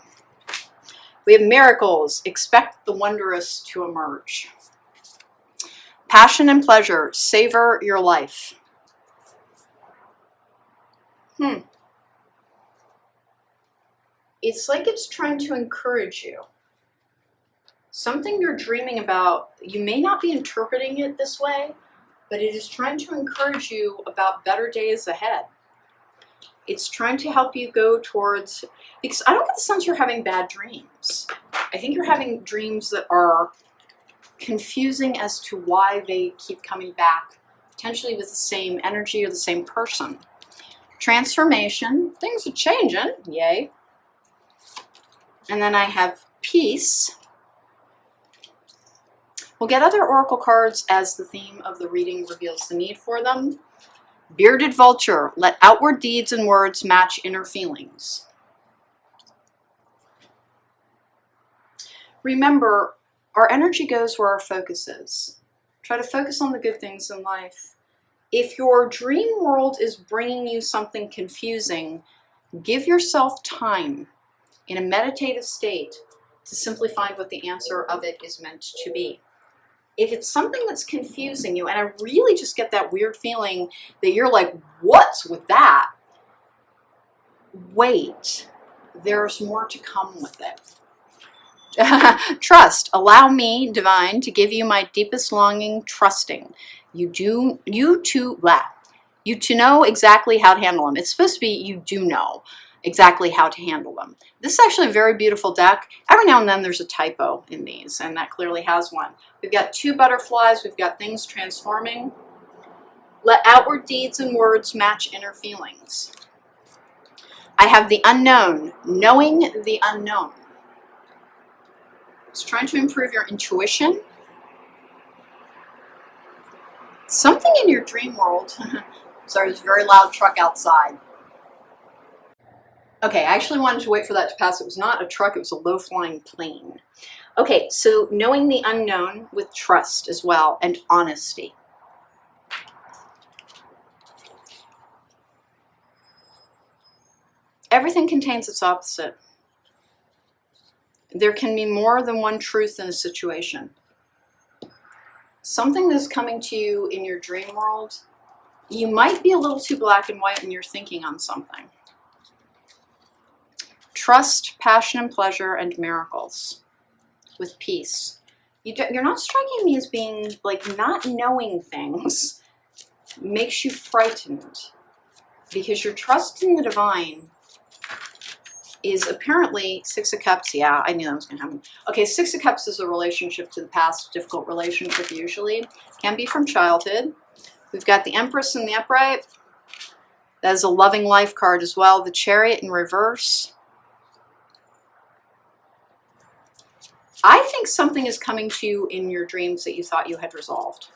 We have miracles. Expect the wondrous to emerge. Passion and pleasure. Savor your life. It's like it's trying to encourage you. Something you're dreaming about, you may not be interpreting it this way, but it is trying to encourage you about better days ahead. It's trying to help you go towards, because I don't get the sense you're having bad dreams. I think you're having dreams that are confusing as to why they keep coming back, potentially with the same energy or the same person. Transformation, things are changing, yay. And then I have peace. We'll get other oracle cards as the theme of the reading reveals the need for them. Bearded vulture, let outward deeds and words match inner feelings. Remember, our energy goes where our focus is. Try to focus on the good things in life. If your dream world is bringing you something confusing, give yourself time in a meditative state to simply find what the answer of it is meant to be. If it's something that's confusing you, and I really just get that weird feeling that you're like, what's with that? Wait, there's more to come with it. Trust. Allow me, divine, to give you my deepest longing, trusting. You to know exactly how to handle them. It's supposed to be you do know exactly how to handle them. This is actually a very beautiful deck. Every now and then there's a typo in these, and that clearly has one. We've got two butterflies. We've got things transforming. Let outward deeds and words match inner feelings. I have the unknown, knowing the unknown. It's trying to improve your intuition. Something in your dream world. Sorry, there's a very loud truck outside. Okay, I actually wanted to wait for that to pass. It was not a truck, it was a low-flying plane. Okay, so knowing the unknown with trust as well, and honesty. Everything contains its opposite. There can be more than one truth in a situation. Something that's coming to you in your dream world, you might be a little too black and white in your thinking on something. Trust, passion, and pleasure, and miracles with peace. You're not striking me as being, like, not knowing things makes you frightened, because your trust in the divine is apparently Six of Cups. Yeah, I knew that was going to happen. Okay, Six of Cups is a relationship to the past, difficult relationship usually. Can be from childhood. We've got the Empress in the upright. That is a loving life card as well. The Chariot in reverse. I think something is coming to you in your dreams that you thought you had resolved.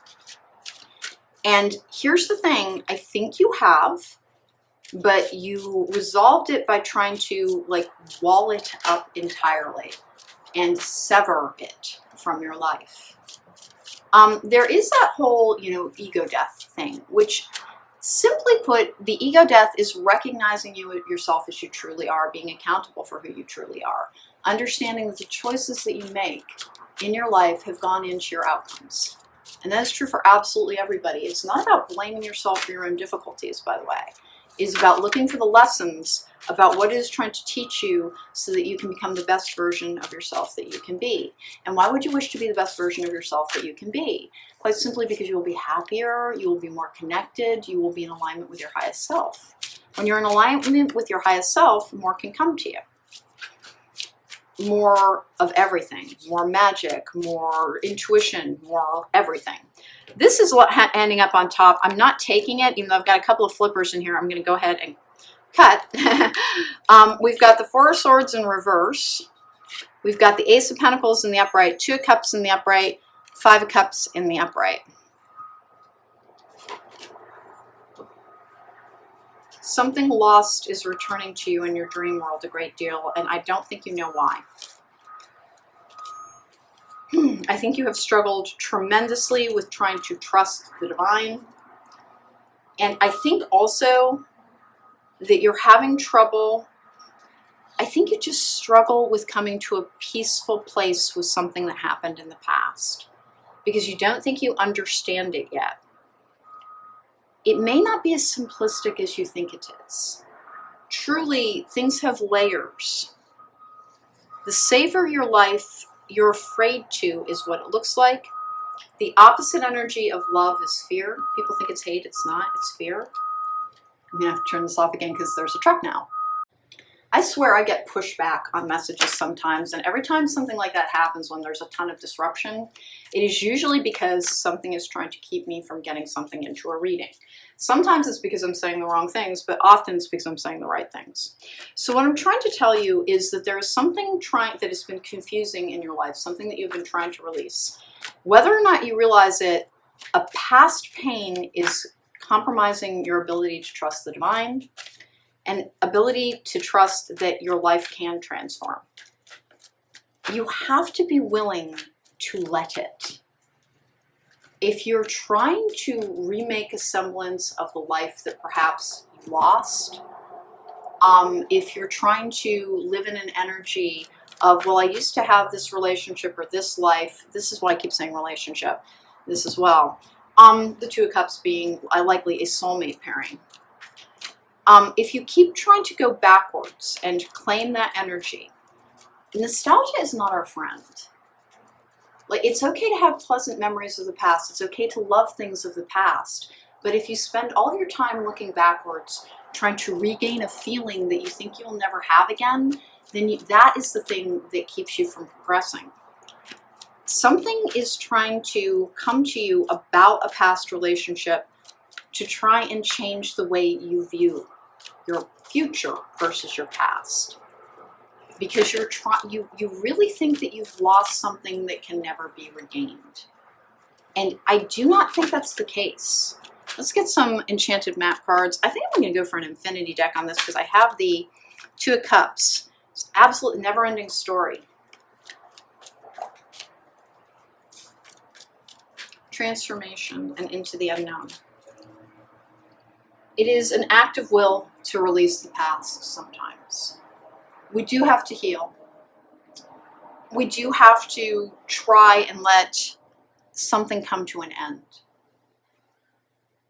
And here's the thing, I think you have, but you resolved it by trying to, like, wall it up entirely and sever it from your life. There is that whole, ego death thing, which, simply put, the ego death is recognizing yourself as you truly are, being accountable for who you truly are, understanding that the choices that you make in your life have gone into your outcomes. And that is true for absolutely everybody. It's not about blaming yourself for your own difficulties, by the way. It's about looking for the lessons about what it is trying to teach you so that you can become the best version of yourself that you can be. And why would you wish to be the best version of yourself that you can be? Quite simply because you will be happier, you will be more connected, you will be in alignment with your highest self. When you're in alignment with your highest self, more can come to you. More of everything, more magic, more intuition, more everything. This is what ending up on top. I'm not taking it, even though I've got a couple of flippers in here. I'm going to go ahead and cut. We've got the Four of Swords in reverse. We've got the Ace of Pentacles in the upright, Two of Cups in the upright, Five of Cups in the upright. Something lost is returning to you in your dream world a great deal, and I don't think you know why. I think you have struggled tremendously with trying to trust the divine. And I think also that you're having trouble I think you just struggle with coming to a peaceful place with something that happened in the past because you don't think you understand it yet. It may not be as simplistic as you think it is. Truly, things have layers. The saver your life you're afraid to is what it looks like. The opposite energy of love is fear. People think it's hate. It's not. It's fear. I'm going to have to turn this off again because there's a truck now. I swear I get pushback on messages sometimes, and every time something like that happens when there's a ton of disruption, it is usually because something is trying to keep me from getting something into a reading. Sometimes it's because I'm saying the wrong things, but often it's because I'm saying the right things. So what I'm trying to tell you is that there is something that has been confusing in your life, something that you've been trying to release. Whether or not you realize it, a past pain is compromising your ability to trust the divine and ability to trust that your life can transform. You have to be willing to let it. If you're trying to remake a semblance of the life that perhaps you lost, if you're trying to live in an energy of, well, I used to have this relationship or this life, this is why I keep saying relationship, this as well. The Two of Cups being likely a soulmate pairing. If you keep trying to go backwards and claim that energy, nostalgia is not our friend. Like, it's okay to have pleasant memories of the past. It's okay to love things of the past. But if you spend all your time looking backwards, trying to regain a feeling that you think you'll never have again, then that is the thing that keeps you from progressing. Something is trying to come to you about a past relationship to try and change the way you view your future versus your past. Because you really think that you've lost something that can never be regained. And I do not think that's the case. Let's get some enchanted map cards. I think I'm going to go for an infinity deck on this because I have the Two of Cups. It's absolutely never-ending story. Transformation and into the unknown. It is an act of will to release the past sometimes. We do have to heal. We do have to try and let something come to an end.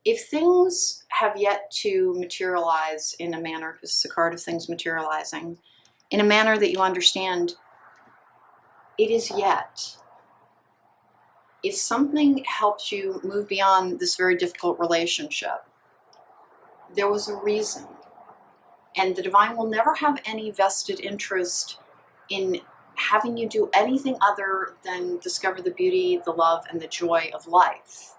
If things have yet to materialize in a manner, because it's a card of things materializing, in a manner that you understand, it is yet. If something helps you move beyond this very difficult relationship, there was a reason. And the divine will never have any vested interest in having you do anything other than discover the beauty, the love, and the joy of life.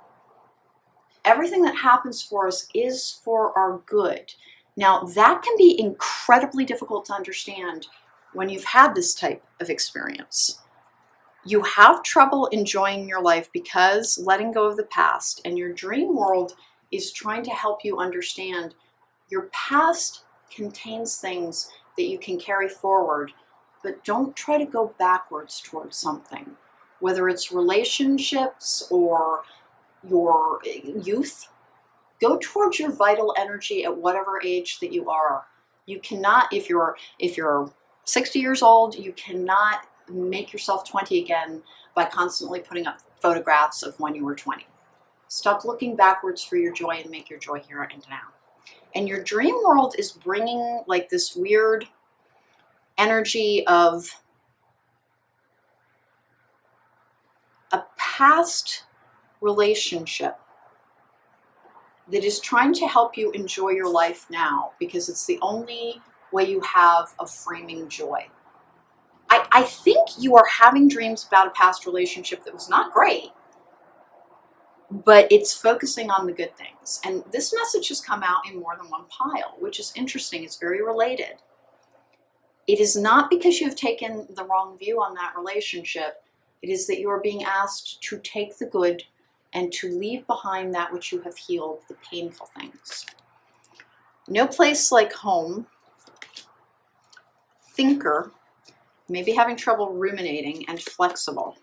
Everything that happens for us is for our good. Now, that can be incredibly difficult to understand when you've had this type of experience. You have trouble enjoying your life because letting go of the past, and your dream world is trying to help you understand your past contains things that you can carry forward, but don't try to go backwards towards something, whether it's relationships or your youth. Go towards your vital energy at whatever age that you are. You cannot, if you're 60 years old, you cannot make yourself 20 again by constantly putting up photographs of when you were 20. Stop looking backwards for your joy and make your joy here and now. And your dream world is bringing like this weird energy of a past relationship that is trying to help you enjoy your life now because it's the only way you have of framing joy. I think you are having dreams about a past relationship that was not great, but it's focusing on the good things. And this message has come out in more than one pile, which is interesting. It's very related. It is not because you've taken the wrong view on that relationship. It is that you are being asked to take the good and to leave behind that which you have healed, the painful things. No place like home. Thinker. Maybe having trouble ruminating and flexible.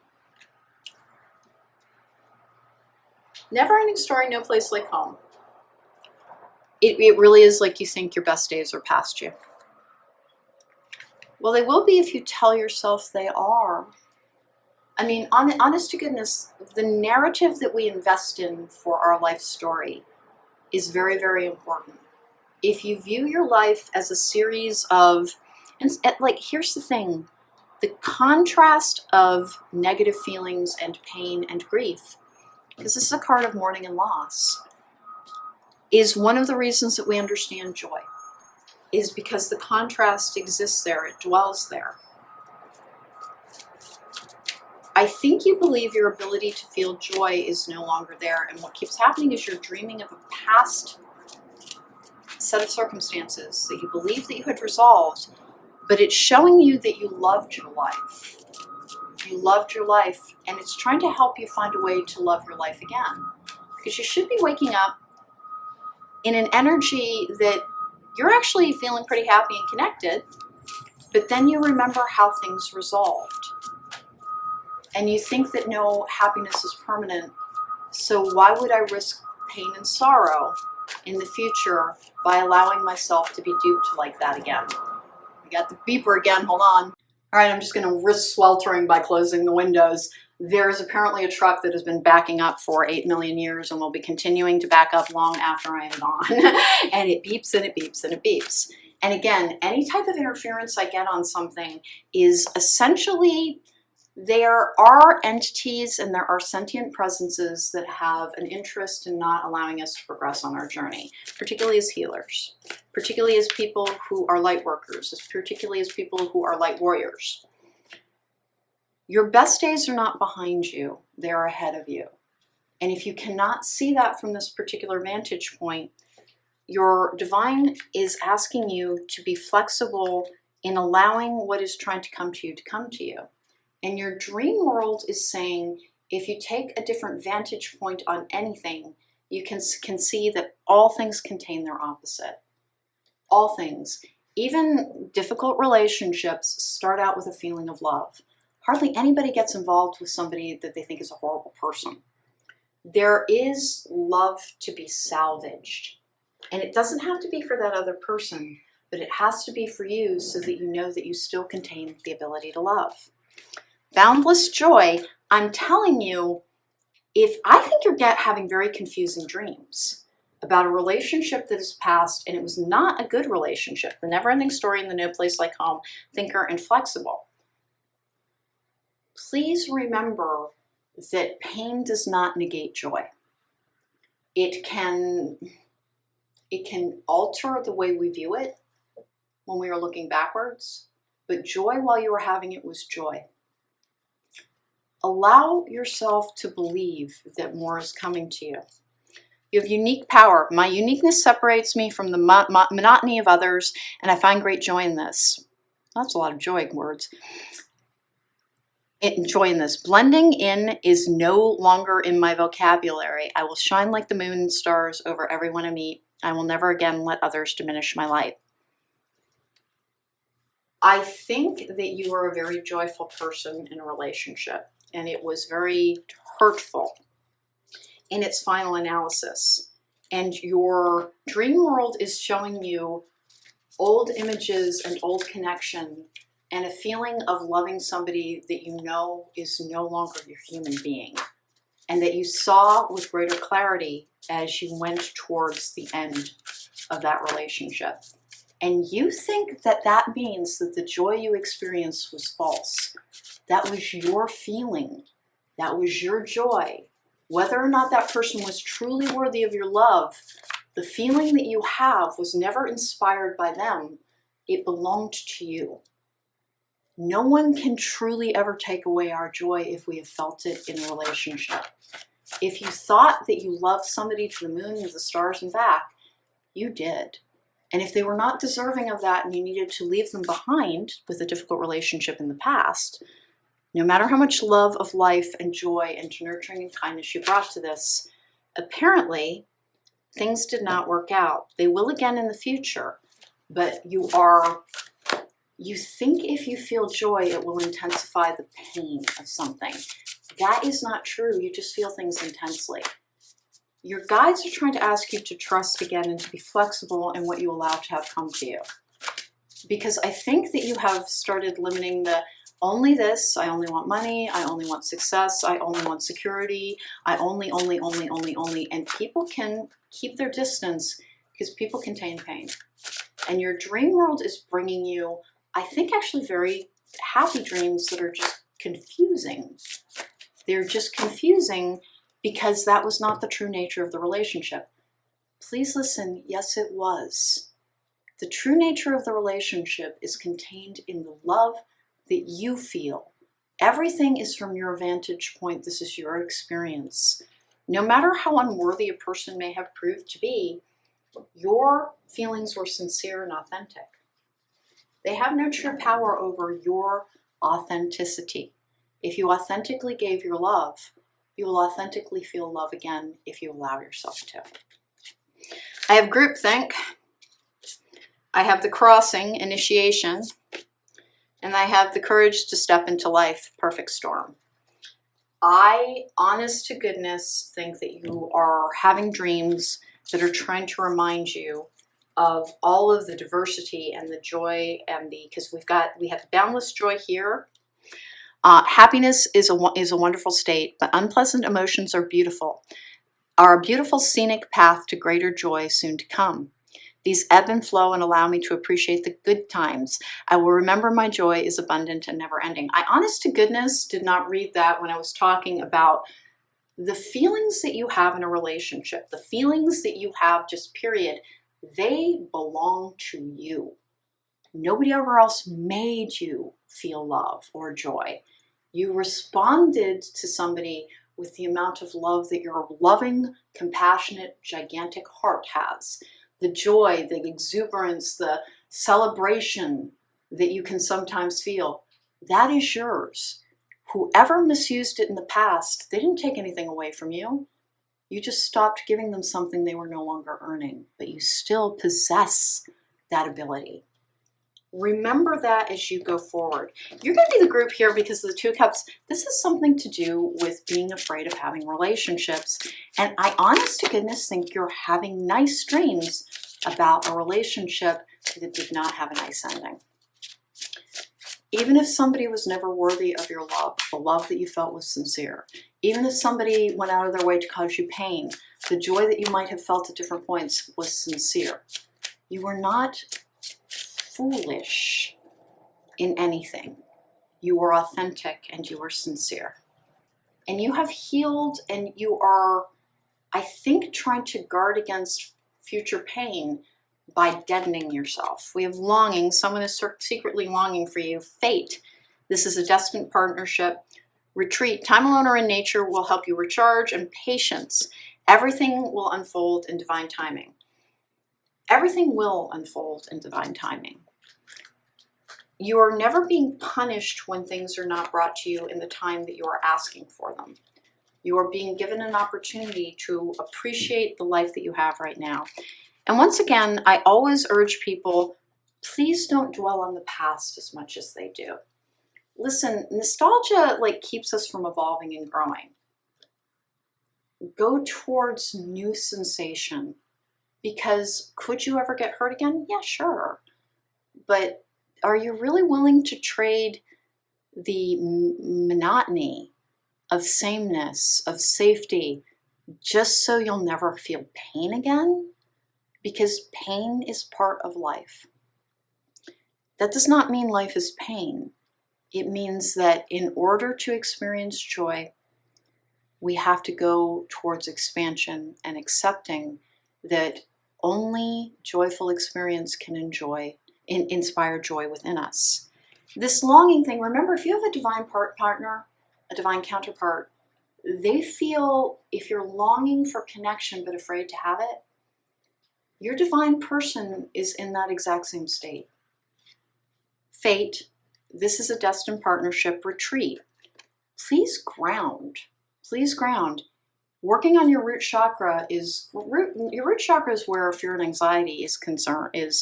Never-ending story, no place like home. It really is like you think your best days are past you. Well, they will be if you tell yourself they are. I mean, honest to goodness, the narrative that we invest in for our life story is very, very important. If you view your life as a series of, and like, here's the thing, the contrast of negative feelings and pain and grief, because this is a card of mourning and loss, is one of the reasons that we understand joy, is because the contrast exists there, it dwells there. I think you believe your ability to feel joy is no longer there, and what keeps happening is you're dreaming of a past set of circumstances that you believe that you had resolved, but it's showing you that you loved your life. You loved your life, and it's trying to help you find a way to love your life again. Because you should be waking up in an energy that you're actually feeling pretty happy and connected, but then you remember how things resolved. And you think that no, happiness is permanent, so why would I risk pain and sorrow in the future by allowing myself to be duped like that again? We got the beeper again, hold on. All right, I'm just gonna risk sweltering by closing the windows. There's apparently a truck that has been backing up for 8 million years and will be continuing to back up long after I am gone. And it beeps and it beeps and it beeps. And again, any type of interference I get on something is essentially, there are entities and there are sentient presences that have an interest in not allowing us to progress on our journey, particularly as healers, particularly as people who are light workers, particularly as people who are light warriors. Your best days are not behind you, they are ahead of you. And if you cannot see that from this particular vantage point, your divine is asking you to be flexible in allowing what is trying to come to you. And your dream world is saying, if you take a different vantage point on anything, you can see that all things contain their opposite. All things. Even difficult relationships start out with a feeling of love. Hardly anybody gets involved with somebody that they think is a horrible person. There is love to be salvaged. And it doesn't have to be for that other person, but it has to be for you so that you know that you still contain the ability to love. Boundless joy, I'm telling you, I think you're having very confusing dreams about a relationship that is past and it was not a good relationship, the never-ending story in the No Place Like Home, thinker and flexible. Please remember that pain does not negate joy. It can alter the way we view it when we are looking backwards, but joy while you were having it was joy. Allow yourself to believe that more is coming to you. You have unique power. My uniqueness separates me from the monotony of others, and I find great joy in this. That's a lot of joy words. Joy in this. Blending in is no longer in my vocabulary. I will shine like the moon and stars over everyone I meet. I will never again let others diminish my light. I think that you are a very joyful person in a relationship, and it was very hurtful in its final analysis. And your dream world is showing you old images and old connection and a feeling of loving somebody that you know is no longer your human being, and that you saw with greater clarity as you went towards the end of that relationship. And you think that that means that the joy you experienced was false. That was your feeling. That was your joy. Whether or not that person was truly worthy of your love, the feeling that you have was never inspired by them. It belonged to you. No one can truly ever take away our joy if we have felt it in a relationship. If you thought that you loved somebody to the moon and the stars and back, you did. And if they were not deserving of that and you needed to leave them behind with a difficult relationship in the past, no matter how much love of life and joy and nurturing and kindness you brought to this, apparently things did not work out. They will again in the future, but you think if you feel joy, it will intensify the pain of something. That is not true. You just feel things intensely. Your guides are trying to ask you to trust again and to be flexible in what you allow to have come to you. because I think that you have started limiting the only this, I only want money, I only want success, I only want security, I only, and people can keep their distance because people contain pain. And your dream world is bringing you, I think, actually very happy dreams that are just confusing. They're just confusing because that was not the true nature of the relationship. Please listen, yes, it was. The true nature of the relationship is contained in the love that you feel. Everything is from your vantage point. This is your experience. No matter how unworthy a person may have proved to be, your feelings were sincere and authentic. They have no true power over your authenticity. If you authentically gave your love, you will authentically feel love again if you allow yourself to. I have groupthink. I have the crossing, initiation, and I have the courage to step into life, perfect storm. I, honest to goodness, think that you are having dreams that are trying to remind you of all of the diversity and the joy and because we have boundless joy here. Happiness is a wonderful state, but unpleasant emotions are beautiful. Are a beautiful scenic path to greater joy soon to come. These ebb and flow and allow me to appreciate the good times. I will remember my joy is abundant and never ending. I, honest to goodness, did not read that when I was talking about the feelings that you have in a relationship, the feelings that you have just period, they belong to you. Nobody ever else made you feel love or joy. You responded to somebody with the amount of love that your loving, compassionate, gigantic heart has. The joy, the exuberance, the celebration that you can sometimes feel, that is yours. Whoever misused it in the past, they didn't take anything away from you. You just stopped giving them something they were no longer earning, but you still possess that ability. Remember that as you go forward. You're going to be the group here because of the Two Cups. This has something to do with being afraid of having relationships. And I, honest to goodness, think you're having nice dreams about a relationship that did not have a nice ending. Even if somebody was never worthy of your love, the love that you felt was sincere. Even if somebody went out of their way to cause you pain, the joy that you might have felt at different points was sincere. You were not foolish in anything. You were authentic and you were sincere. And you have healed, and you are, I think, trying to guard against future pain by deadening yourself. We have longing. Someone is secretly longing for you. Fate. This is a destined partnership. Retreat. Time alone or in nature will help you recharge. And patience. Everything will unfold in divine timing. Everything will unfold in divine timing. You are never being punished when things are not brought to you in the time that you are asking for them. You are being given an opportunity to appreciate the life that you have right now. And once again, I always urge people, please don't dwell on the past as much as they do. Listen, nostalgia keeps us from evolving and growing. Go towards new sensation, because could you ever get hurt again? Yeah, sure. But are you really willing to trade the monotony of sameness, of safety, just so you'll never feel pain again? Because pain is part of life. That does not mean life is pain. It means that in order to experience joy, we have to go towards expansion and accepting that only joyful experience can inspire joy within us. This longing thing, remember, if you have a divine partner, a divine counterpart, they feel, if you're longing for connection but afraid to have it, your divine person is in that exact same state. Fate, this is a destined partnership. Retreat. Please ground. Please ground. Working on your root chakra your root chakra is where fear and anxiety is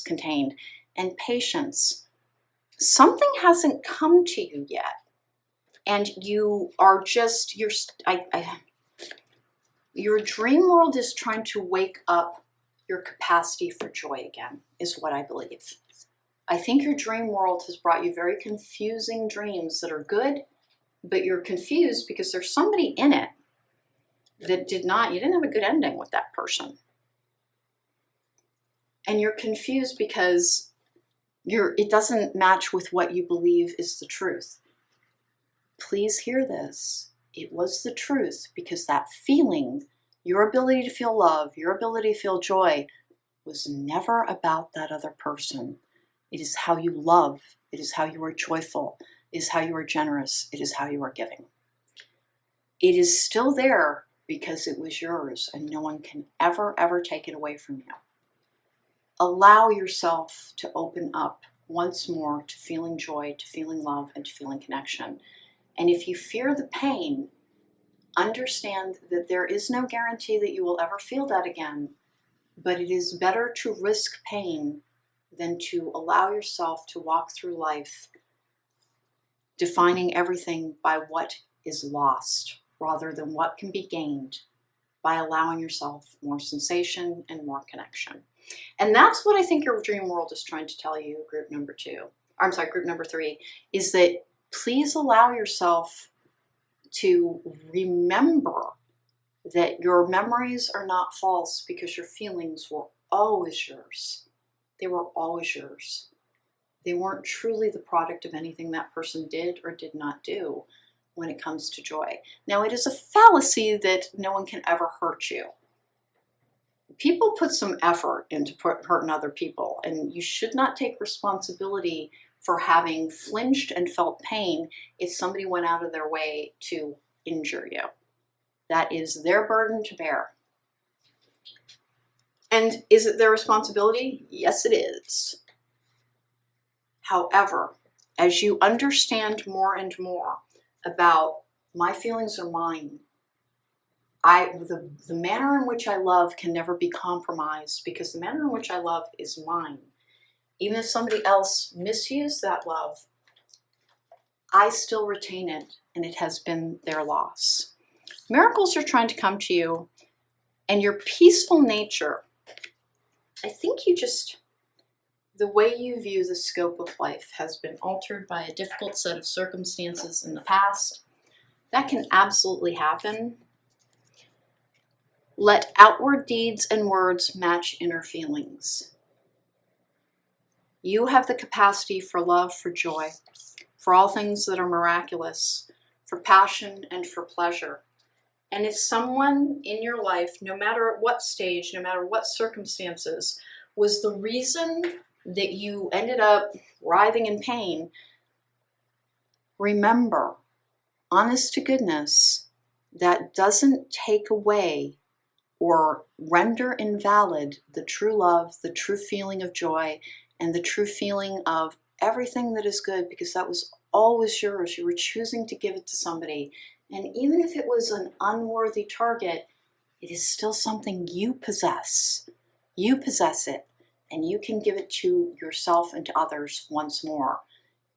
contained. And patience. Something hasn't come to you yet. And you are just, your dream world is trying to wake up your capacity for joy again, is what I believe. I think your dream world has brought you very confusing dreams that are good, but you're confused because there's somebody in it that you didn't have a good ending with that person. And you're confused because it doesn't match with what you believe is the truth. Please hear this. It was the truth because that feeling, your ability to feel love, your ability to feel joy, was never about that other person. It is how you love. It is how you are joyful. It is how you are generous. It is how you are giving. It is still there because it was yours and no one can ever, ever take it away from you. Allow yourself to open up once more to feeling joy, to feeling love, and to feeling connection. And if you fear the pain, understand that there is no guarantee that you will ever feel that again, but it is better to risk pain than to allow yourself to walk through life defining everything by what is lost rather than what can be gained by allowing yourself more sensation and more connection. And that's what I think your dream world is trying to tell you, group number 3, is that please allow yourself to remember that your memories are not false because your feelings were always yours. They were always yours. They weren't truly the product of anything that person did or did not do when it comes to joy. Now, it is a fallacy that no one can ever hurt you. People put some effort into hurting other people, and you should not take responsibility for having flinched and felt pain if somebody went out of their way to injure you. That is their burden to bear. And is it their responsibility? Yes, it is. However, as you understand more and more about my feelings are mine, the manner in which I love can never be compromised because the manner in which I love is mine. Even if somebody else misused that love, I still retain it, and it has been their loss. Miracles are trying to come to you, and your peaceful nature, I think the way you view the scope of life has been altered by a difficult set of circumstances in the past. That can absolutely happen. Let outward deeds and words match inner feelings. You have the capacity for love, for joy, for all things that are miraculous, for passion and for pleasure. And if someone in your life, no matter at what stage, no matter what circumstances, was the reason that you ended up writhing in pain, remember, honest to goodness, that doesn't take away or render invalid the true love, the true feeling of joy, and the true feeling of everything that is good, because that was always yours. You were choosing to give it to somebody. And even if it was an unworthy target, it is still something you possess. You possess it, and you can give it to yourself and to others once more.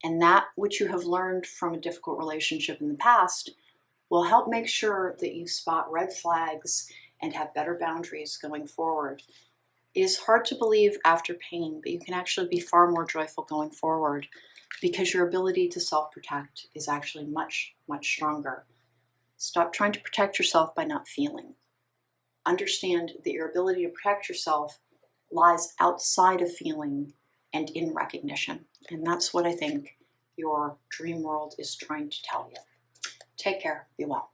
And that which you have learned from a difficult relationship in the past will help make sure that you spot red flags and have better boundaries going forward. It is hard to believe after pain, but you can actually be far more joyful going forward because your ability to self-protect is actually much, much stronger. Stop trying to protect yourself by not feeling. Understand that your ability to protect yourself lies outside of feeling and in recognition. And that's what I think your dream world is trying to tell you. Take care. Be well.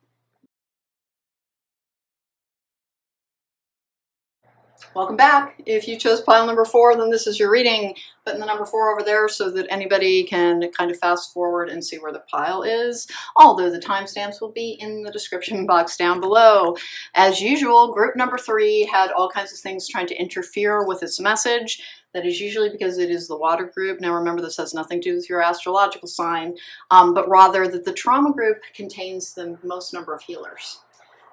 Welcome back. If you chose pile number 4, then this is your reading. Put in the number 4 over there so that anybody can kind of fast forward and see where the pile is, although the timestamps will be in the description box down below. As usual, group number 3 had all kinds of things trying to interfere with its message. That is usually because it is the water group. Now remember, this has nothing to do with your astrological sign, but rather that the trauma group contains the most number of healers.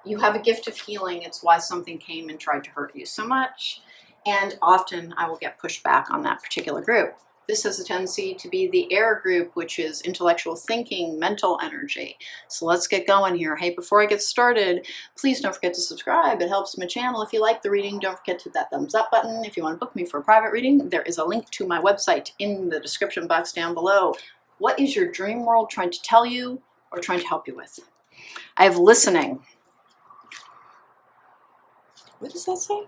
You have a gift of healing. It's why something came and tried to hurt you so much. And often I will get pushed back on that particular group. This has a tendency to be the air group, which is intellectual thinking, mental energy. So let's get going here. Hey, before I get started, please don't forget to subscribe. It helps my channel. If you like the reading, don't forget to hit that thumbs up button. If you want to book me for a private reading, there is a link to my website in the description box down below. What is your dream world trying to tell you or trying to help you with? I have listening. What does that say?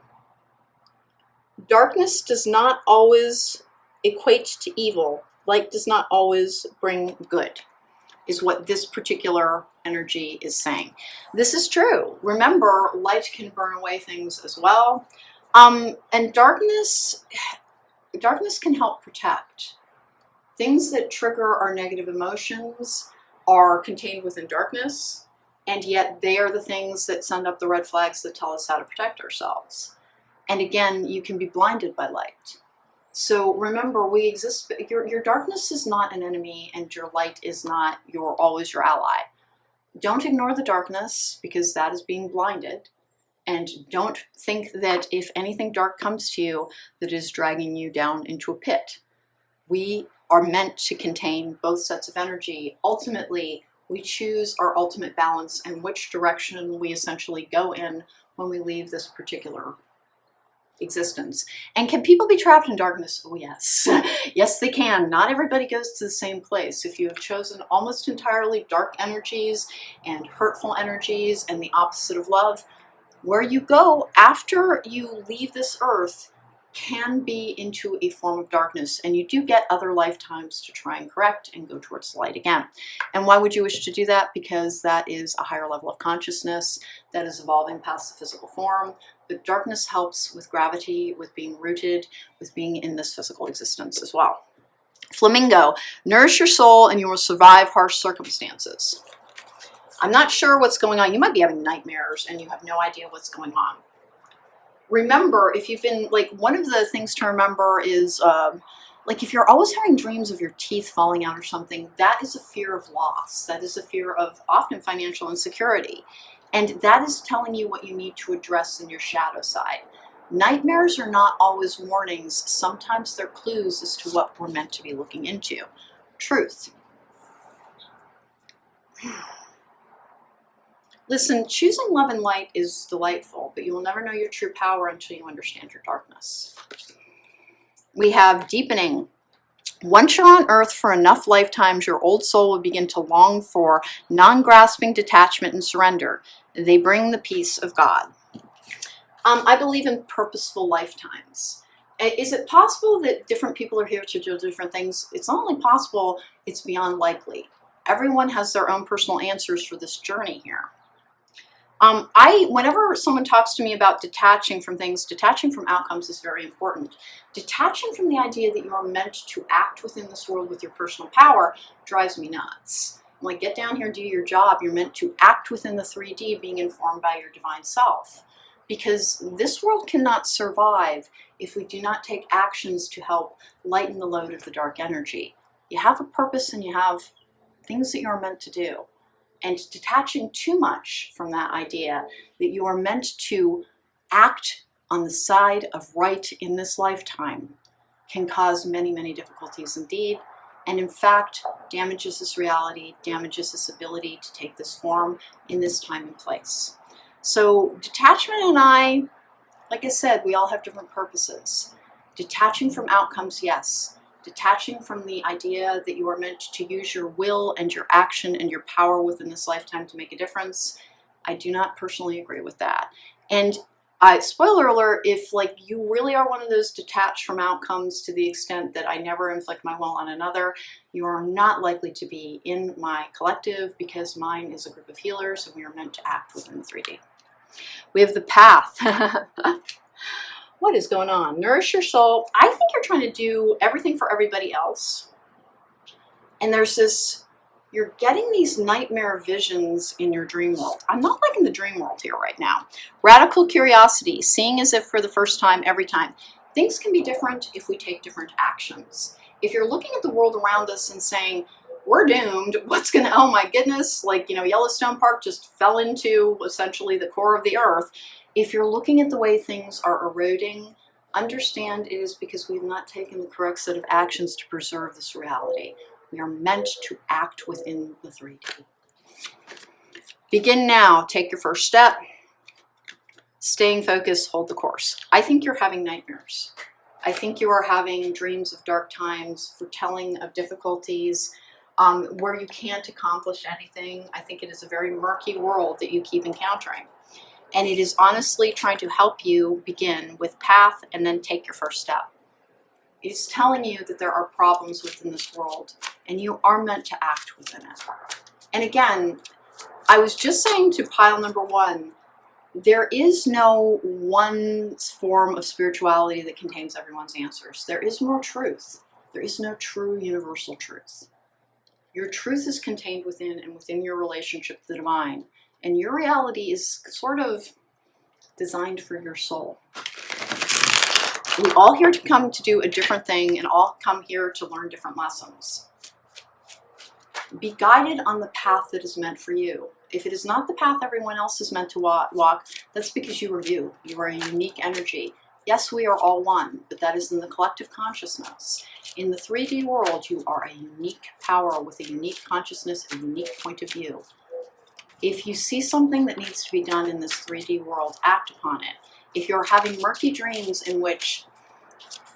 Darkness does not always equate to evil. Light does not always bring good, is what this particular energy is saying. This is true. Remember, light can burn away things as well. And darkness can help protect. Things that trigger our negative emotions are contained within darkness, and yet they are the things that send up the red flags that tell us how to protect ourselves. And again, you can be blinded by light. So remember, we exist. Your darkness is not an enemy, and your light is not always your ally. Don't ignore the darkness, because that is being blinded. And don't think that if anything dark comes to you, that is dragging you down into a pit. We are meant to contain both sets of energy. Ultimately, we choose our ultimate balance and which direction we essentially go in when we leave this particular existence. And can people be trapped in darkness? Oh yes. Yes, they can. Not everybody goes to the same place. If you have chosen almost entirely dark energies and hurtful energies and the opposite of love, where you go after you leave this earth can be into a form of darkness, and you do get other lifetimes to try and correct and go towards the light again. And why would you wish to do that? Because that is a higher level of consciousness that is evolving past the physical form. But darkness helps with gravity, with being rooted, with being in this physical existence as well. Flamingo, nourish your soul and you will survive harsh circumstances. I'm not sure what's going on. You might be having nightmares and you have no idea what's going on. Remember, if you've been, one of the things to remember is, if you're always having dreams of your teeth falling out or something, that is a fear of loss. That is a fear of often financial insecurity. And that is telling you what you need to address in your shadow side. Nightmares are not always warnings. Sometimes they're clues as to what we're meant to be looking into. Truth. Listen, choosing love and light is delightful, but you will never know your true power until you understand your darkness. We have deepening. Once you're on earth for enough lifetimes, your old soul will begin to long for non-grasping detachment and surrender. They bring the peace of God. I believe in purposeful lifetimes. Is it possible that different people are here to do different things? It's not only possible, it's beyond likely. Everyone has their own personal answers for this journey here. Whenever someone talks to me about detaching from things, detaching from outcomes is very important. Detaching from the idea that you are meant to act within this world with your personal power drives me nuts. I'm like, get down here, do your job. You're meant to act within the 3D, being informed by your divine self. Because this world cannot survive if we do not take actions to help lighten the load of the dark energy. You have a purpose and you have things that you are meant to do. And detaching too much from that idea that you are meant to act on the side of right in this lifetime can cause many, many difficulties indeed. And in fact, damages this reality, damages this ability to take this form in this time and place. So detachment and I, like I said, we all have different purposes. Detaching from outcomes, yes. Detaching from the idea that you are meant to use your will and your action and your power within this lifetime to make a difference, I do not personally agree with that. And spoiler alert, if you really are one of those detached from outcomes to the extent that I never inflict my will on another, you are not likely to be in my collective, because mine is a group of healers and we are meant to act within the 3D. We have the path. What is going on? Nourish your soul. I think you're trying to do everything for everybody else. And there's this, you're getting these nightmare visions in your dream world. I'm not liking the dream world here right now. Radical curiosity, seeing as if for the first time every time. Things can be different if we take different actions. If you're looking at the world around us and saying, we're doomed, what's gonna, oh my goodness, Yellowstone Park just fell into essentially the core of the earth. If you're looking at the way things are eroding, understand it is because we've not taken the correct set of actions to preserve this reality. We are meant to act within the 3D. Begin now. Take your first step. Staying focused, hold the course. I think you're having nightmares. I think you are having dreams of dark times, foretelling of difficulties, where you can't accomplish anything. I think it is a very murky world that you keep encountering. And it is honestly trying to help you begin with path and then take your first step. It is telling you that there are problems within this world and you are meant to act within it. And again, I was just saying to pile number 1, there is no one form of spirituality that contains everyone's answers. There is more truth. There is no true universal truth. Your truth is contained within and within your relationship with the divine. And your reality is sort of designed for your soul. We all here to come to do a different thing and all come here to learn different lessons. Be guided on the path that is meant for you. If it is not the path everyone else is meant to walk, that's because you are you. You are a unique energy. Yes, we are all one, but that is in the collective consciousness. In the 3D world, you are a unique power with a unique consciousness, a unique point of view. If you see something that needs to be done in this 3D world, act upon it. If you're having murky dreams in which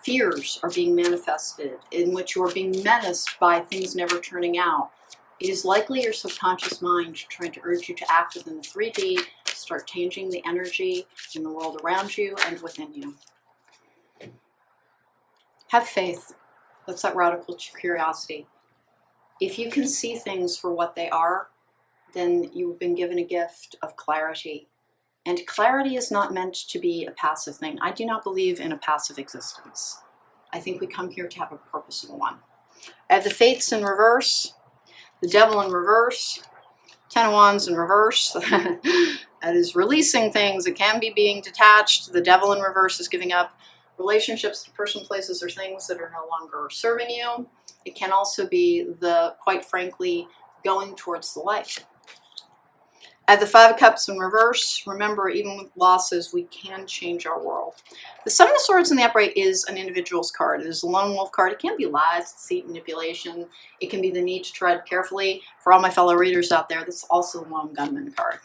fears are being manifested, in which you're being menaced by things never turning out, it is likely your subconscious mind trying to urge you to act within the 3D, start changing the energy in the world around you and within you. Have faith. That's that radical curiosity. If you can see things for what they are, then you've been given a gift of clarity. And clarity is not meant to be a passive thing. I do not believe in a passive existence. I think we come here to have a purposeful one. I have the Fates in reverse, the Devil in reverse, 10 of Wands in reverse. That is releasing things. It can be being detached. The Devil in reverse is giving up relationships to person, places, or things that are no longer serving you. It can also be the, quite frankly, going towards the light. I have the 5 of Cups in reverse. Remember, even with losses, we can change our world. The 7 of Swords in the upright is an individual's card. It is a lone wolf card. It can be lies, deceit, manipulation. It can be the need to tread carefully. For all my fellow readers out there, that's also a lone gunman card.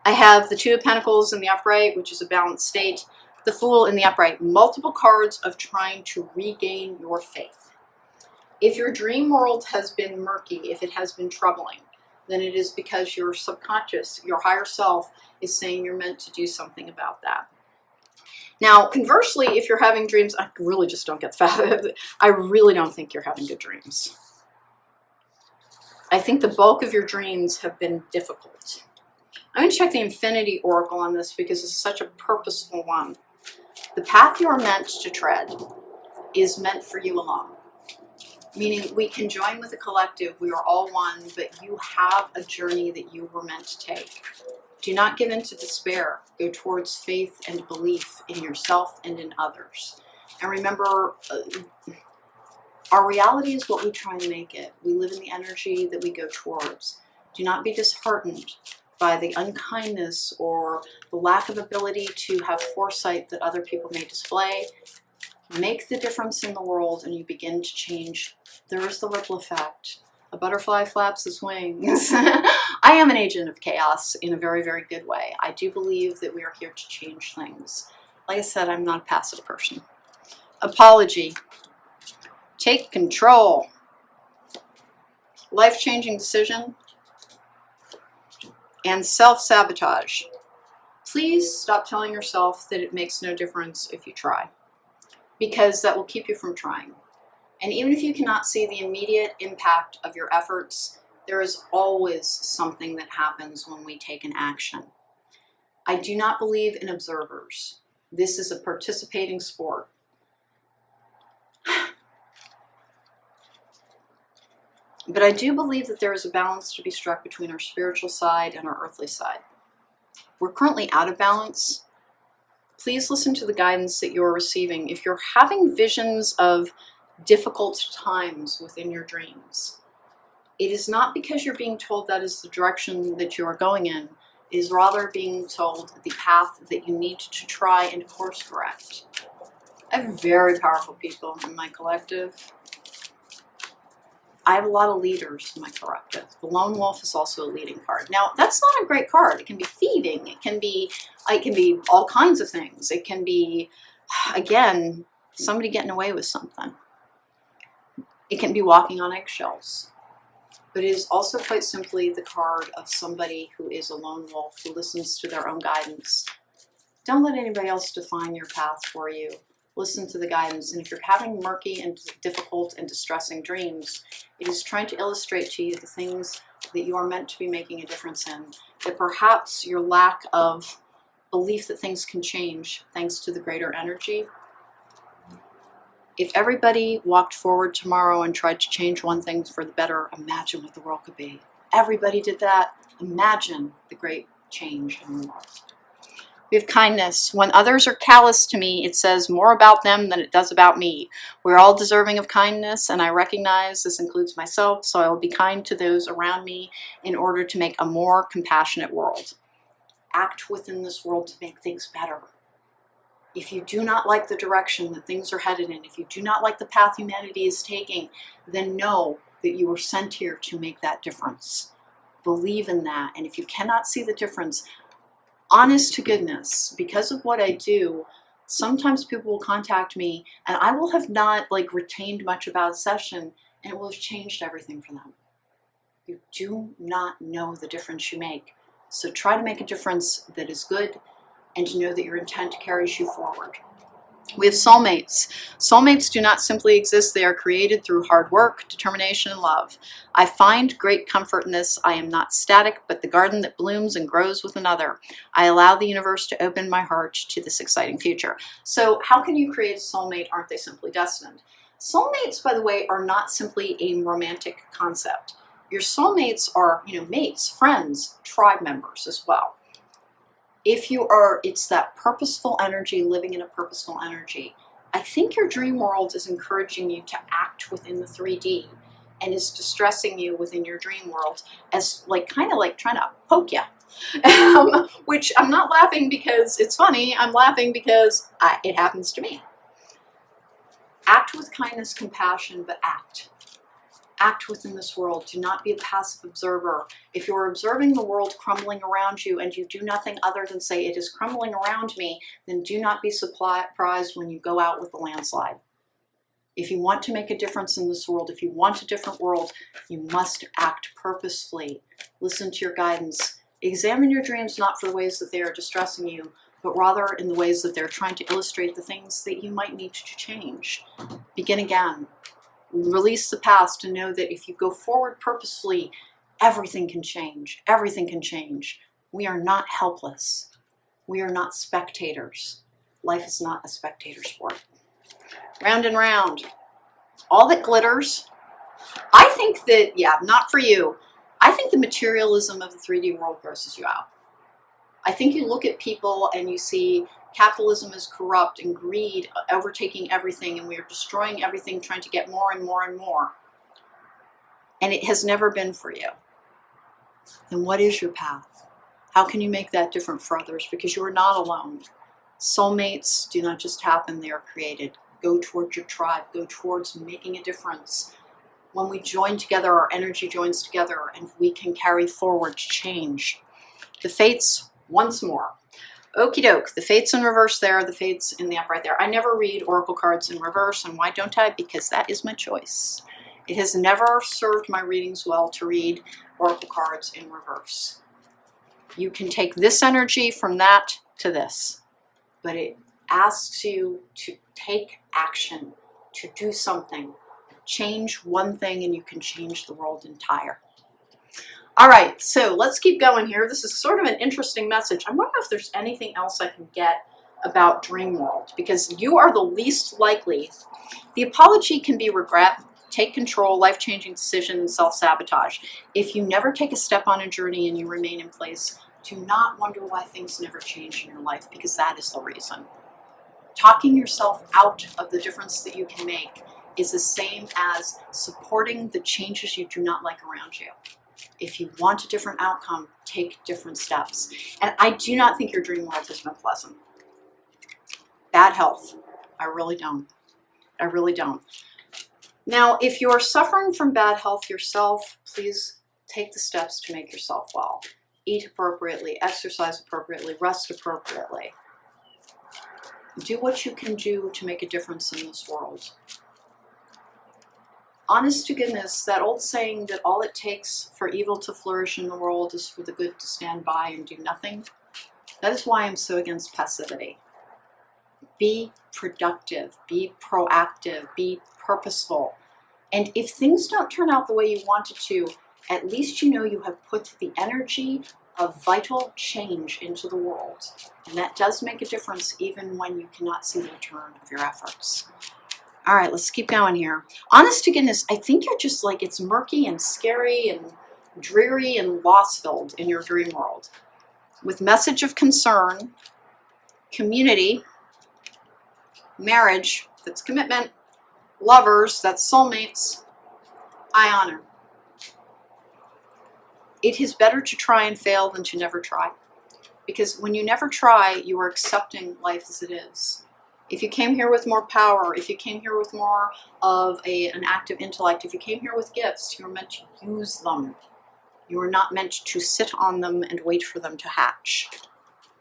I have the 2 of Pentacles in the upright, which is a balanced state. The Fool in the upright. Multiple cards of trying to regain your faith. If your dream world has been murky, if it has been troubling, then it is because your subconscious, your higher self, is saying you're meant to do something about that. Now, conversely, if you're having dreams, I really just don't get that. I really don't think you're having good dreams. I think the bulk of your dreams have been difficult. I'm going to check the Infinity Oracle on this because it's such a purposeful one. The path you are meant to tread is meant for you alone. Meaning we can join with a collective, we are all one, but you have a journey that you were meant to take. Do not give in to despair. Go towards faith and belief in yourself and in others. And remember, our reality is what we try and make it. We live in the energy that we go towards. Do not be disheartened by the unkindness or the lack of ability to have foresight that other people may display. Make the difference in the world and you begin to change. There is the ripple effect. A butterfly flaps its wings. I am an agent of chaos in a very, very good way. I do believe that we are here to change things. Like I said, I'm not a passive person. Apology. Take control. Life-changing decision. And self-sabotage. Please stop telling yourself that it makes no difference if you try, because that will keep you from trying. And even if you cannot see the immediate impact of your efforts, there is always something that happens when we take an action. I do not believe in observers. This is a participating sport. But I do believe that there is a balance to be struck between our spiritual side and our earthly side. We're currently out of balance. Please listen to the guidance that you're receiving. If you're having visions of difficult times within your dreams, it is not because you're being told that is the direction that you are going in. It is rather being told the path that you need to try and course correct. I have very powerful people in my collective. I have a lot of leaders in my collective. The Lone Wolf is also a leading card. Now, that's not a great card. It can be thieving. It can be all kinds of things. It can be, again, somebody getting away with something. It can be walking on eggshells. But it is also quite simply the card of somebody who is a lone wolf, who listens to their own guidance. Don't let anybody else define your path for you. Listen to the guidance. And if you're having murky and difficult and distressing dreams, it is trying to illustrate to you the things that you are meant to be making a difference in. That perhaps your lack of belief that things can change thanks to the greater energy. If everybody walked forward tomorrow and tried to change one thing for the better, imagine what the world could be. Everybody did that. Imagine the great change in the world. We have kindness. When others are callous to me, it says more about them than it does about me. We're all deserving of kindness, and I recognize this includes myself, so I will be kind to those around me in order to make a more compassionate world. Act within this world to make things better. If you do not like the direction that things are headed in, if you do not like the path humanity is taking, then know that you were sent here to make that difference. Believe in that. And if you cannot see the difference, honest to goodness, because of what I do, sometimes people will contact me and I will have not retained much about a session, and it will have changed everything for them. You do not know the difference you make. So try to make a difference that is good, and to know that your intent carries you forward. We have soulmates. Soulmates do not simply exist. They are created through hard work, determination, and love. I find great comfort in this. I am not static, but the garden that blooms and grows with another. I allow the universe to open my heart to this exciting future. So how can you create a soulmate? Aren't they simply destined? Soulmates, by the way, are not simply a romantic concept. Your soulmates are, mates, friends, tribe members as well. If you are, it's that purposeful energy, living in a purposeful energy. I think your dream world is encouraging you to act within the 3D and is distressing you within your dream world as kind of trying to poke you. Which I'm not laughing because it's funny. I'm laughing because it happens to me. Act with kindness, compassion, but act. Act within this world. Do not be a passive observer. If you're observing the world crumbling around you and you do nothing other than say, it is crumbling around me, then do not be surprised when you go out with a landslide. If you want to make a difference in this world, if you want a different world, you must act purposefully. Listen to your guidance. Examine your dreams not for the ways that they are distressing you, but rather in the ways that they're trying to illustrate the things that you might need to change. Begin again. Release the past to know that if you go forward purposefully, everything can change. Everything can change. We are not helpless. We are not spectators. Life is not a spectator sport. Round and round. All that glitters. I think that, not for you. I think the materialism of the 3D world grosses you out. I think you look at people and you see capitalism is corrupt and greed overtaking everything, and we are destroying everything, trying to get more and more and more. And it has never been for you. Then what is your path? How can you make that different for others? Because you are not alone. Soulmates do not just happen, they are created. Go towards your tribe. Go towards making a difference. When we join together, our energy joins together, and we can carry forward change. The fates, once more. Okie doke, the fates in reverse there, the fates in the upright there. I never read oracle cards in reverse, and why don't I? Because that is my choice. It has never served my readings well to read oracle cards in reverse. You can take this energy from that to this, but it asks you to take action, to do something. Change one thing and you can change the world entire. All right, so let's keep going here. This is sort of an interesting message. I wonder if there's anything else I can get about dream world, because you are the least likely. The apology can be regret, take control, life-changing decision, and self-sabotage. If you never take a step on a journey and you remain in place, do not wonder why things never change in your life, because that is the reason. Talking yourself out of the difference that you can make is the same as supporting the changes you do not like around you. If you want a different outcome, take different steps. And I do not think your dream world has been pleasant. Bad health, I really don't. I really don't. Now, if you're suffering from bad health yourself, please take the steps to make yourself well. Eat appropriately, exercise appropriately, rest appropriately. Do what you can do to make a difference in this world. Honest to goodness, that old saying that all it takes for evil to flourish in the world is for the good to stand by and do nothing, that is why I'm so against passivity. Be productive, be proactive, be purposeful. And if things don't turn out the way you wanted to, at least you know you have put the energy of vital change into the world. And that does make a difference even when you cannot see the return of your efforts. All right, let's keep going here. Honest to goodness, I think you're just like, it's murky and scary and dreary and loss-filled in your dream world. With message of concern, community, marriage, that's commitment, lovers, that's soulmates, I honor. It is better to try and fail than to never try. Because when you never try, you are accepting life as it is. If you came here with more power, if you came here with more of an active intellect, if you came here with gifts, you're meant to use them. You are not meant to sit on them and wait for them to hatch.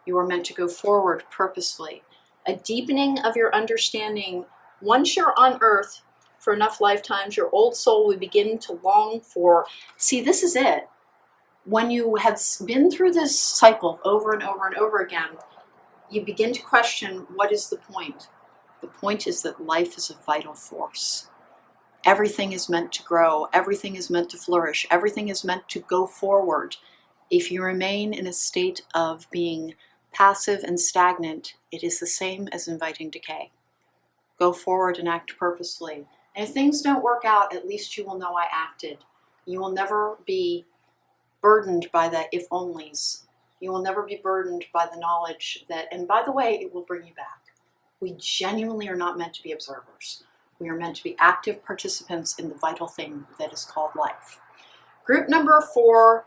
You are meant to go forward purposefully. A deepening of your understanding. Once you're on earth for enough lifetimes, your old soul will begin to long for, see, this is it. When you have been through this cycle over and over and over again, you begin to question, what is the point? The point is that life is a vital force. Everything is meant to grow. Everything is meant to flourish. Everything is meant to go forward. If you remain in a state of being passive and stagnant, it is the same as inviting decay. Go forward and act purposefully. And if things don't work out, at least you will know I acted. You will never be burdened by the if-onlys. You will never be burdened by the knowledge that, and by the way, it will bring you back. We genuinely are not meant to be observers. We are meant to be active participants in the vital thing that is called life. Group number 4,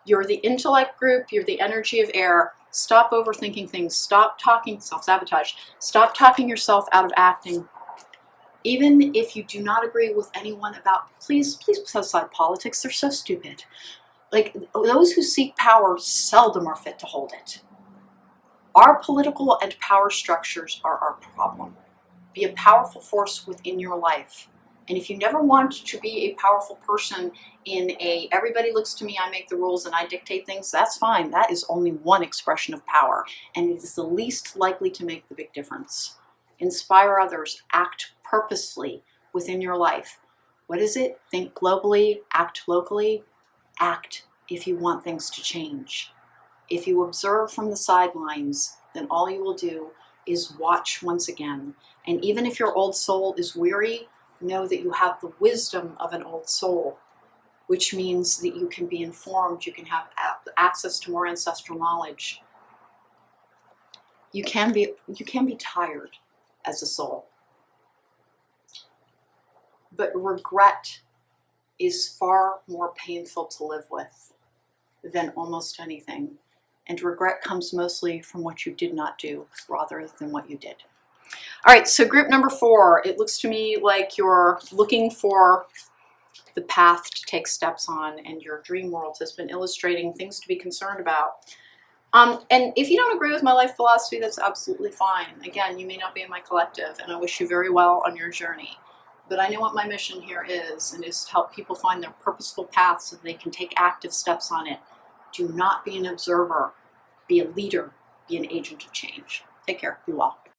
you're the intellect group, you're the energy of air. Stop overthinking things. Stop talking, self-sabotage. Stop talking yourself out of acting. Even if you do not agree with anyone about, please set aside politics, they're so stupid. Like, those who seek power seldom are fit to hold it. Our political and power structures are our problem. Be a powerful force within your life. And if you never want to be a powerful person in a, everybody looks to me, I make the rules and I dictate things, that's fine. That is only one expression of power. And it is the least likely to make the big difference. Inspire others. Act purposefully within your life. What is it? Think globally, act locally. Act if you want things to change. If you observe from the sidelines, then all you will do is watch once again. And even if your old soul is weary, know that you have the wisdom of an old soul, which means that you can be informed, you can have access to more ancestral knowledge. You can be tired as a soul. But regret is far more painful to live with than almost anything. And regret comes mostly from what you did not do rather than what you did. All right, so group number 4, it looks to me like you're looking for the path to take steps on, and your dream world has been illustrating things to be concerned about. And if you don't agree with my life philosophy, that's absolutely fine. Again, you may not be in my collective, and I wish you very well on your journey. But I know what my mission here is, and is to help people find their purposeful path so they can take active steps on it. Do not be an observer. Be a leader. Be an agent of change. Take care. Be well.